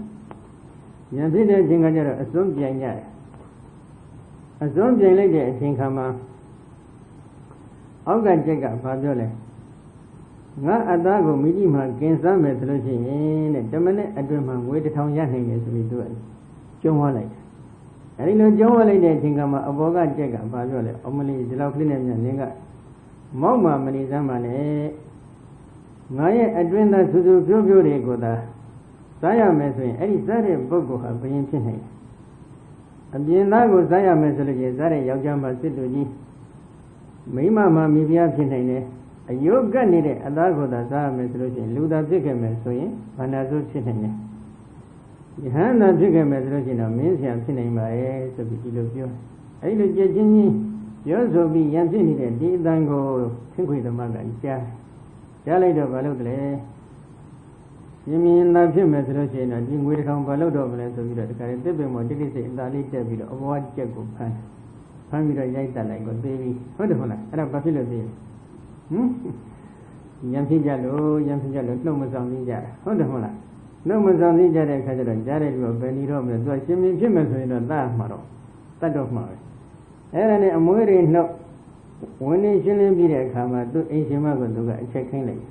Yanzida Jingajara, a zombie, a zombie lady, a Jinkama. Oga Jaga, Fabiola. Not a dog of medium against some resolution, a dominant adrenaline with the town yanning as we do it. John Wallet. I know John Wallet, Jinkama, a Boga Jaga, Fabiola, only the Locklin and Ninga. Mama Manizamane. Maya Adrena to do beauty goda. Saya Messi, any Zare Bogo have been chinning. And the Nago Zaya Messi, Zare Yajama Situji. Mima Mivia Chinene, a yoga needed a lago da Zaya Messi, Luda Zigame, Panazo Chinene. The hand of Zigame means you have seen my air to be killed. I look at Jenny, yours will be Yanzini, the Dango, think with the Magan, Jali the Valodle. You mean not him as Russian and you will come Valodo to be the Caribbean, did he say that little bit of what Jacob had? Family Yaita like a baby. What the hell? I have a feel of this. Yamsijalo, no Mazamija. What the hell? No Mazamija, Jared, or Benny Roman, so I see me Jimmers in a laugh model. That of Mars. And I'm wearing no. When they shouldn't be there, come to Asiamago to get checking late.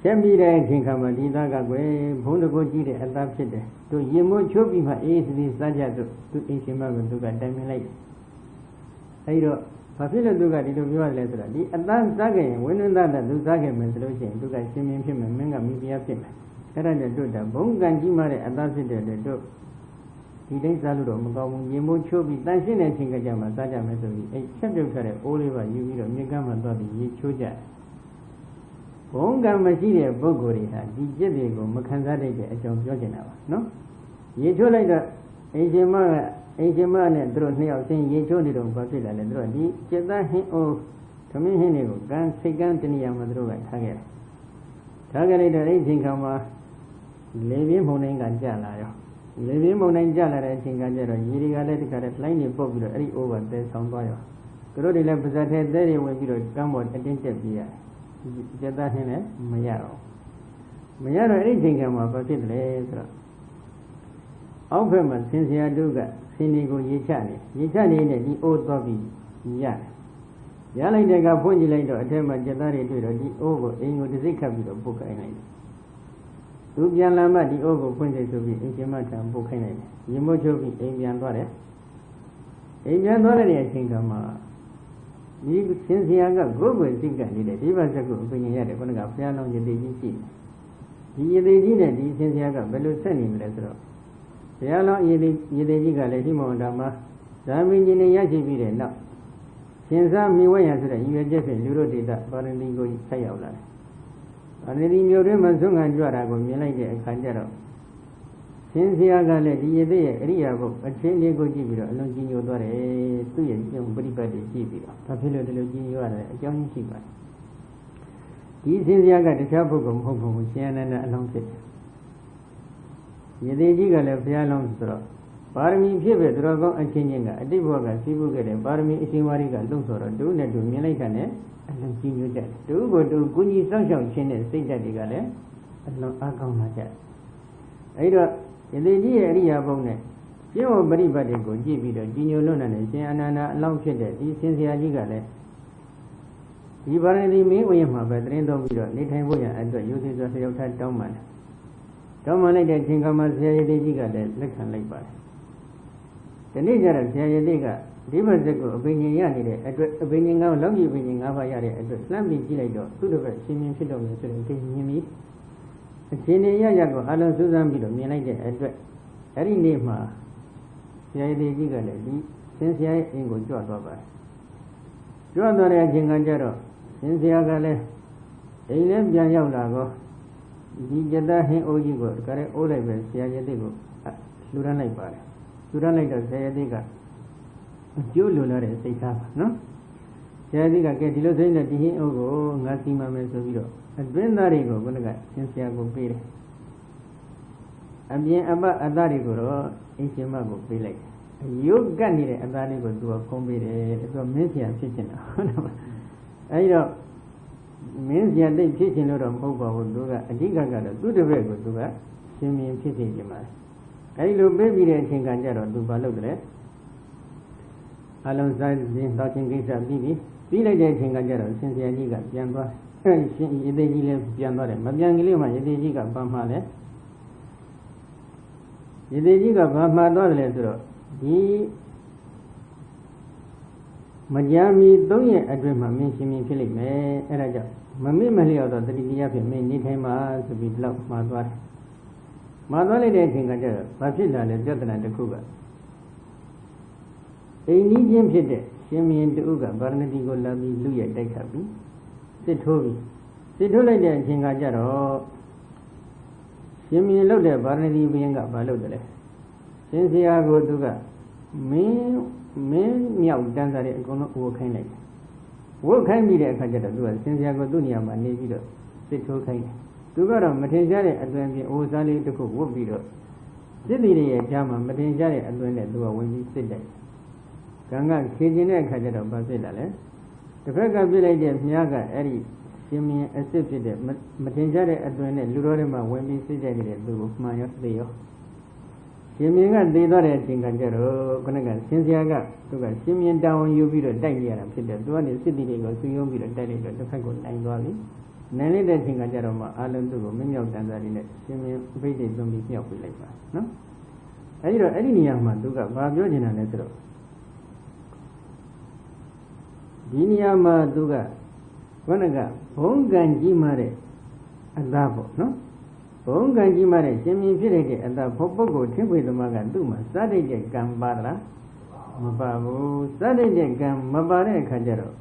Shambi can come at Idagaway, Pondagoji adapted to Yemo Chopi, my ace is Saja to Asiamago to get them late. I do Papilla to get it of your letter. The advanced Sagan, when that do Sagan resolution to get Simin Pim and Menga Mibia Pim. And I do the Bongan Jimare adapted the door. He then saluted Yemo Chopi, dancing and Chingajama, Saja Messi, a chapter Oliver, you will make a Dobby, Choja. Bonga Machiria Bogori had Dijego, Makanzade, a John Jojana, no? Yecho like the Asiaman and Drone saying Yecho did on Papilla and Drone, Jeda he of Tominego, Gan Segantania Madro and Tager. Tager the aging Kama, Levi Moning and Jala. Levi Moning Jala, I think I did a Yiriga line popular over there some boy. Grody Lepazat there will be a somewhat attentive. Jada Hene, Mayaro. Mayaro anything come up at it later. Alphaman, since you do that, Sinigo Yichani, the old Bobby, Yan. Yali de Gaponji later attempt Jadari to the over in with the Zikabi of Book Island. Dubian Lama, the over pointed to be in Jimata Book Island. Yimojo be Avian Dore. Avian Dore, I think, since he had a good with Zika, he was a good thing. He had a piano in the DG. He did it, since he had a Belusani in the restaurant. Piano Yediga let him on Dama, Dami in a Yaji now. Since I'm me way as you had just a Euro data, but in the go Sayola. And in your room and Zung and Jarago, Milay and Kanjaro. Since he had a lady, Ria, a train go Jibiro, looking your door, 2 years, young body by the Jibiro, Papilla de Lugino, a young Chiba. He since he got a chapel from home from Siena and announced it. Yediga left the alarm straw. Parmi Pivot, Drago and Chinga, a Divoga, Sibuga, Parmi Ishimariga, Lunsor, do not do Milakane, and continue that. Do go to Guni Sanction Chin and say that the Gale, and no account that. I don't. In the area bonnet, you are very bad go, Jibito, Gino Luna, and Sienna, long shed, these Cynthia Gigale. You already may we have a drain of video, little boy, and the uses of your tight Toman. Toman, I think I must say the Gigale, like a lake by. ဒီနေ့ကျတော့ဆရာရည်သိကဒီဘက်စက်ကိုအပင်ရှင်ရနေတဲ့အတွက်အပင်ရှင်ကလောက်ကြီးအပင်ရှင်၅ပါးရတဲ့အတွက်လှမ်းပြီးကြည့်လိုက်တော့သူ့တစ်ဖက်ရှင်မြင်ဖြစ်တော့မယ်ဆိုရင်ဒီမြင်ပြီးအရှင်နေရရကိုအလုံးစူးစမ်းပြီးတော့မြင်လိုက်တဲ့အတွက်အဲ့ဒီနေ့မှာဆရာရည်ကြီးကလည်းဒီဆင်းဆရာရဲ့အင်းကိုကြွသွားပါတယ်ကြွသွားတဲ့အချိန်ကကျတော့ဆင်းဆရာကလည်းအိမ်လည်းပြန်ရောက်လာတော့ဒီကျက်ဟင်းအိုးကြီးကိုတခါတည်းအိုးလိုက်ပဲဆရာရည်သိကိုလှူဒန်းလိုက်ပါတယ်လှူဒန်းလိုက်တော့ဆရာရည်သိကအကျိုးလိုလာတဲ့စိတ်ထားပါနော်ဆရာကြီးကကဲဒီလိုဆိုရင်ဒီဟင်းအိုးကိုငါစီမံမယ်ဆိုပြီးတော့အတွင်းသားတွေကိုဘုရားကဆင်းဆရာကိုပေးတယ်အပြင်အပအသားတွေကိုတော့အရှင်မကိုပေးလိုက်ရုပ်ကတ်နေတဲ့အသားလေးကိုသူကဖုံးပေးတယ်သူကမင်းဆရာဖြစ်ချင်တာဟုတ်လားအဲဒီတော့မင်းဆရာတိတ်ဖြစ်ချင်လို့တော့မဟုတ်ပါဘူးသူကအဓိကကတော့သူ့တပည့်ကိုသူကရှင်မြင်ဖြစ်စေချင်ပါတယ်အဲဒီလိုပေးပြီးတဲ့အချိန်ကကြတော့သူဘာလုပ်တယ်လဲအလုံးစားခြင်းတောက်ခြင်းကိစ္စပြီးလိုက်တဲ့အချိန်ကကြတော့ရှင်ဆရာကြီးကပြန်သွားရှင်ရသေးကြီးလည်းပြန်သွားတယ်မပြန်ကလေးမှရသေးကြီးကဘာမှလဲရသေးကြီးကဘာမှသွားတယ်လဲဆိုတော့ဒီမကြာမီ3ရက်အတွင်းမှာမင်းရှင်မြင်ဖြစ်လိမ့်မယ်အဲ့ဒါကြောင့်မမေ့မလျော့တော့တတိယဖြစ်မင်းနေထိုင်မှာဆိုပြီးဒီလောက်မှာသွားတယ်မှာသွားလိုက်တဲ့အချိန်ကကျတော့ဘာဖြစ်လာလဲပြဿနာတစ်ခုကအိမ်ကြီးချင်းဖြစ်တဲ့ရှင်မြင်းတူကဗာရဏသီကိုလာပြီးလူရဲ့တိုက်ခတ်ပြီးစစ်ထိုးလိုက်တဲ့အချိန်ကကြတော့ရှင်မြင်းလုတ်တဲ့ဗာရဏသီဘုရင်ကဘာလုပ်တယ်လဲရှင်ဆရာကိုသူကမင်းမြောက်တန်းစားတဲ့အကုန်လုံးဝတ်ခိုင်းလိုက်တယ်ဝတ်ခိုင်းပြီးတဲ့အခါကျတော့သူကရှင်ဆရာကိုသူ့နေရာမှာနေပြီးတော့စစ်ထိုးခိုင်းတယ်သူကတော့မထင်ရှားတဲ့အသွင်ပြင်အိုးစားလေးတစ်ခုဝတ်ပြီးတော့စစ်တီတွေရဲ့ကြားမှာမထင်ရှားတဲ့အသွင်နဲ့သူကဝင်ပြီးစစ်တယ်ကံကခေခြင်းတဲ့အခါကျတော့ဘာဖြစ်လာလဲတစ်ဖက်ကပြစ်လိုက်တဲ့မြားကအဲ့ဒီရှင်မြင်းအစ်စ်ဖြစ်တဲ့မထင်ရှားတဲ့အတွင်းနဲ့လူတော်တွေမှာဝင်ပြီးစစ်ကြတဲ့သူကိုမှန်ရောသိရောရှင်မြင်းကသိသွားတဲ့အချိန်ကကျတော့ခုနကရှင်ဆရာကသူကရှင်မြင်းတောင်းယူပြီးတော့တိုက်နေရတာဖြစ်တယ်သူကနေစစ်တီတွေကိုစုယုံပြီးတော့တိုက်လိုက်တော့တစ်ဖက်ကိုနိုင်သွားပြီနိုင်လိုက်တဲ့အချိန်ကကျတော့မှအာလုံးသူ့ကိုမမြောက်တန်စားလေးနဲ့ရှင်မြင်းအဘိဓိသုံးပြီးမြောက်ပြလိုက်ပါနော်အဲဒီတော့အဲ့ဒီနေရာမှာသူကဘာပြောချင်တာလဲဆိုတော့ဒီနေရာမှာသူကဘုန်းကဘုံကံကြီးမားတဲ့အသားပေါ့နော်ဘုံကံကြီးမားတဲ့ရှင်မြင်ဖြစ်တဲ့အသားဘုပုဂ္ဂိုလ်ထင်ပွေသမားကသူ့မှာစတဲ့တဲ့ကံပါသလားမပါဘူးစတဲ့တဲ့ကံမပါတဲ့အခါကျတော့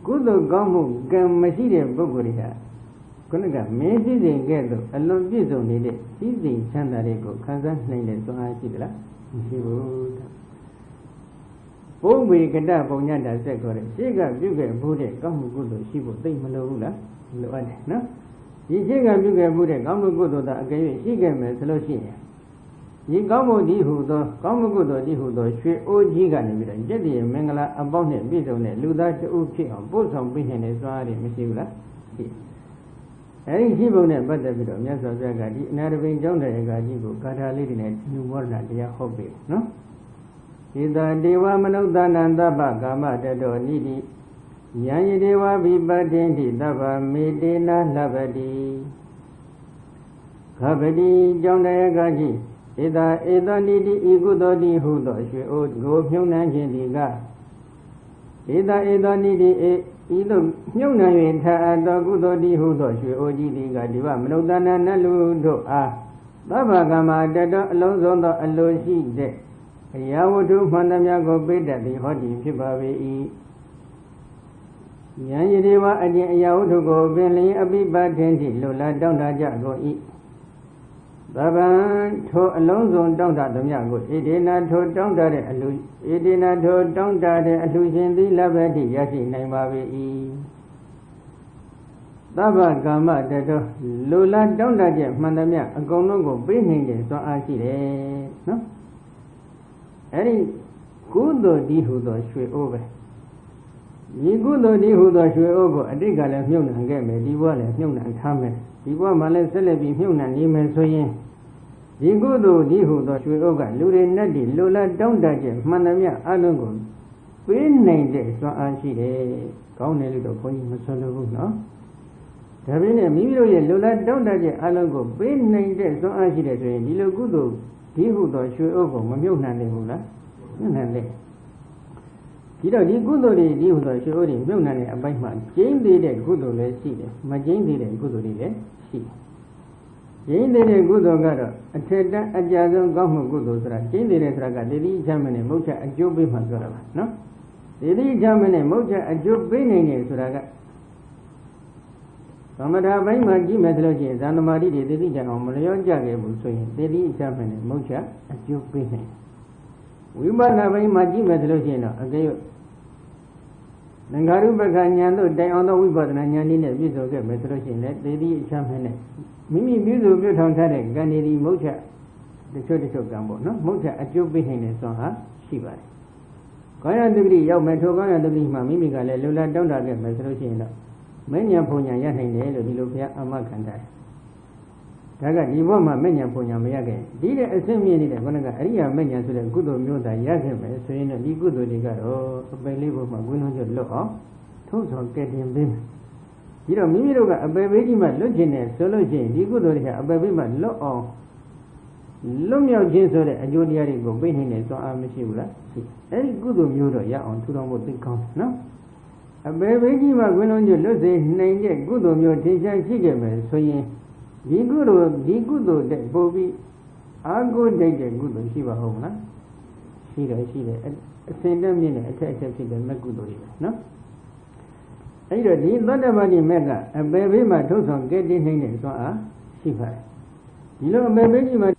ကုသိုလ်ကောင်းမှုကံမရှိတဲ့ပုဂ္ဂိုလ်တွေကခုနကမင်းစည်းစိမ်ကဲ့သို့အလွန်ပြည့်စုံနေတဲ့စည်းစိမ်ချမ်းသာတွေကိုခံစားနိုင်တဲ့သွမ်းအားရှိသလားမရှိဘူးဘုံဝေကတပုံညတာဆက်ခေါ်တဲ့ရှေ့ကပြုခဲ့ဖို့တဲ့ကောင်းမှုကုသိုလ်ရှိဖို့သိမလို့ဘူးလားလိုအပ်တယ်နော်ဒီရှေ့ကပြုခဲ့ဖို့တဲ့ကောင်းမှုကုသိုလ်သာအကယ်၍ရှိခဲ့မယ်ဆိုလို့ရှိရင်ဒီကောင်းမှုဒီဟုသောကောင်းမှုကုသိုလ်ဒီဟုသောရွှေအိုးကြီးကနေပြီးတော့ရက်တည်းမင်္ဂလာအပေါင်းနဲ့ပြည့်စုံတဲ့လူသားတဦးဖြစ်အောင်ပို့ဆောင်ပေးနိုင်တဲ့စွမ်းအားတွေမရှိဘူးလားရှိအဲဒီရှိပုံနဲ့ပတ်သက်ပြီးတော့မြတ်စွာဘုရားကဒီအနာတပိန်ကျောင်းတော်ရဲ့ကာကြီးကိုဂါထာလေးတွေနဲ့ညူဝရဏတရားဟောပေးနော်ဣတဒေဝမနုဿာနံသဗ္ဗကာမတတောနိတိယံယဒေဝဘိပတိဋ္ဌိသဗ္ဗမေတေနလဗ္ဗတိခဗတိကြောင့်တရားကကြီးဣတဧတနိတိဤကုသိုလ်တိဟုသောရွှေအိုးကိုမြုံနှံခြင်းဒီကဣတဧတနိတိဤသို့မြုံနှံ၍ထာအပ်သောကုသိုလ်တိဟုသောရွှေအိုးကြီးဒီကဒီဝမနုဿာနနလူတို့အားသဗ္ဗကာမတတောအလုံးစုံသောအလိုရှိတဲ့အရာဝတ္ထုမှန်သမျှကိုပိဋကတိဟောတိဖြစ်ပါပေ၏ဉာဏ်ရည်တွေဝအကျင့်အရာဝတ္ထုကိုပင်လျင်အပိပတ်ထင်သည့်လိုလားတောင်းတကြကုန်၏သဗ္ဗံထိုအလုံးစုံတောင်းတသမျှကိုဣဒေနာထိုတောင်းတတဲ့အလှဣဒေနာထိုတောင်းတတဲ့အလှရှင်သည်လဘတိရရှိနိုင်ပါပေ၏သဗ္ဗကာမတတောလိုလားတောင်းတချက်မှန်သမျှအကုန်လုံးကိုပေးနိုင်တဲ့စွမ်းအားရှိတယ်နော်အဲ့ဒီကုသိုလ်ဒီဟုသောရွှေအိုးပဲဒီကုသိုလ်ဒီဟုသောရွှေအိုးကိုအတိတ်ကလည်းမြုပ်နှံခဲ့မယ်ဒီဘဝလည်းမြုပ်နှံထားမယ်ဒီဘဝမှာလည်းဆက်လက်ပြီးမြုပ်နှံနေမယ်ဆိုရင်ဒီကုသိုလ်ဒီဟုသောရွှေအိုးကလူတွေနဲ့တည်းလိုလားတောင်းတချက်မှန်သမျှအလုံးကိုပေးနိုင်တဲ့စွမ်းအားရှိတယ်ကောင်းတယ်လို့တော့ဘုန်းကြီးမဆိုလိုဘူးနော်ဒါပေမဲ့မိမိတို့ရဲ့လိုလားတောင်းတချက်အလုံးကိုပေးနိုင်တဲ့စွမ်းအားရှိတယ်ဆိုရင်ဒီလိုကုသိုလ်ဒီဟုသောရွှေအိုးကိုမမြုပ်နှံနိုင်ဘူးလား နလေဒီတော့ဒီကုသိုလ်တွေဒီဟိုဆိုရွှေအိုးတွေမြုပ်နှံတဲ့အပိုင်းမှာကျင်းသေးတဲ့ကုသိုလ်လည်းရှိတယ်မကျင်းသေးတဲ့ကုသိုလ်တွေလည်းရှိတယ်ကျင်းသေးတဲ့ကုသိုလ်ကတော့အထက်တန်းအကြဆုံးကောင်းမှုကုသိုလ်ဆိုတာကျင်းသေးတဲ့ဆိုတာကတတိချမ်းမနဲ့မုတ်ချအကျိုးပေးမှပြောတာပါနော်တတိချမ်းမနဲ့မုတ်ချအကျိုးပေးနိုင်တယ်ဆိုတာကသမထဘိုင်းမှာကြည့်မယ်ဆိုလို့ရှိရင်ဇန်သမာဓိတွေတတိချမ်းအောင်မလျော့ကြခဲ့ဘူးဆိုရင်တတိချမ်းမနဲ့မုတ်ချအကျိုးပေးနိုင်ဝိပဿနာဘိုင်းမှာကြည့်မယ်ဆိုလို့ရှိရင်တော့အကယ်၍သင်္ခါရုပ္ပခဉာဏ်တို့တိုင်အောင်သောဝိပဿနာဉာဏ်နည်းနဲ့ပြည့်စုံခဲ့မယ်ဆိုလို့ရှိရင်လည်းသေတိအချမ်းမဲ့နဲ့မိမိပြုစုပြုထောင်ထားတဲ့ကံဒီမုတ်ချတချို့ကံပေါ့နော်မုတ်ချအကျိုးပေးနိုင်တဲ့စွမ်းဟာရှိပါတယ်။ကောင်းရတတိရောက်မယ်ထိုကောင်းရတတိမှာမိမိကလည်းလူလာတောင်းတခဲ့မယ်ဆိုလို့ရှိရင်တော့မဉ္ဇဉ်ဘုံညာရနိုင်တယ်လို့ဒီလိုဘုရားအမခံတယ်။ဒါကဒီဘဝမှာမဉ္ဇဉ်ဘုံညာမရခဲ့ဒီတဲ့အစင်းမြင့်နေတဲ့ခொနကအရိယာမဉ္ဇဉ်ဆိုတဲ့ကုသိုလ်မျိုးသာရခဲ့မယ်ဆိုရင်တော့ဒီကုသိုလ်တွေကတော့အပယ်လေးဘုံမှာဝိလုံးကျွတ်လွတ်အောင်ထုံးဆောင်ကဲ့တင်ပေးမယ်ဒီတော့မိမိတို့ကအပယ်ဘေးကြီးမှလွတ်ခြင်းနဲ့ဆိုလို့ရှိရင်ဒီကုသိုလ်တွေဟာအပယ်ဘေးမှလွတ်အောင်လွတ်မြောက်ခြင်းဆိုတဲ့အကျိုးတရားတွေကိုပေးနိုင်တဲ့စွမ်းအားမရှိဘူးလားရှိအဲ့ဒီကုသိုလ်မျိုးတော့ရအောင်ထူထောင်ဖို့သိကောင်းတယ်နော်အပယ်ဘေးကြီးမှဝိလုံးကျွတ်လွတ်စေနိုင်တဲ့ကုသိုလ်မျိုးထင်ရှားရှိခဲ့မယ်ဆိုရင်ဒီကုသိုလ်တဲ့ပို့ပြီးအာကိုတိတ်တဲ့ကုသိုလ်ရှိပါဦးမလားရှိတယ်အစင်တက်မြင့်တဲ့အထက်ဖြစ်တဲ့မက်ကုသိုလ်တွေပဲနော်အဲ့တော့ဒီသောတပတိမက်ကအပေဘေးမှာထုတ်ဆောင်ကဲ့တင်နိုင်တဲ့စွမ်းအားရှိပါတယ်ဒီလိုအပေဘေးကြီးမှာ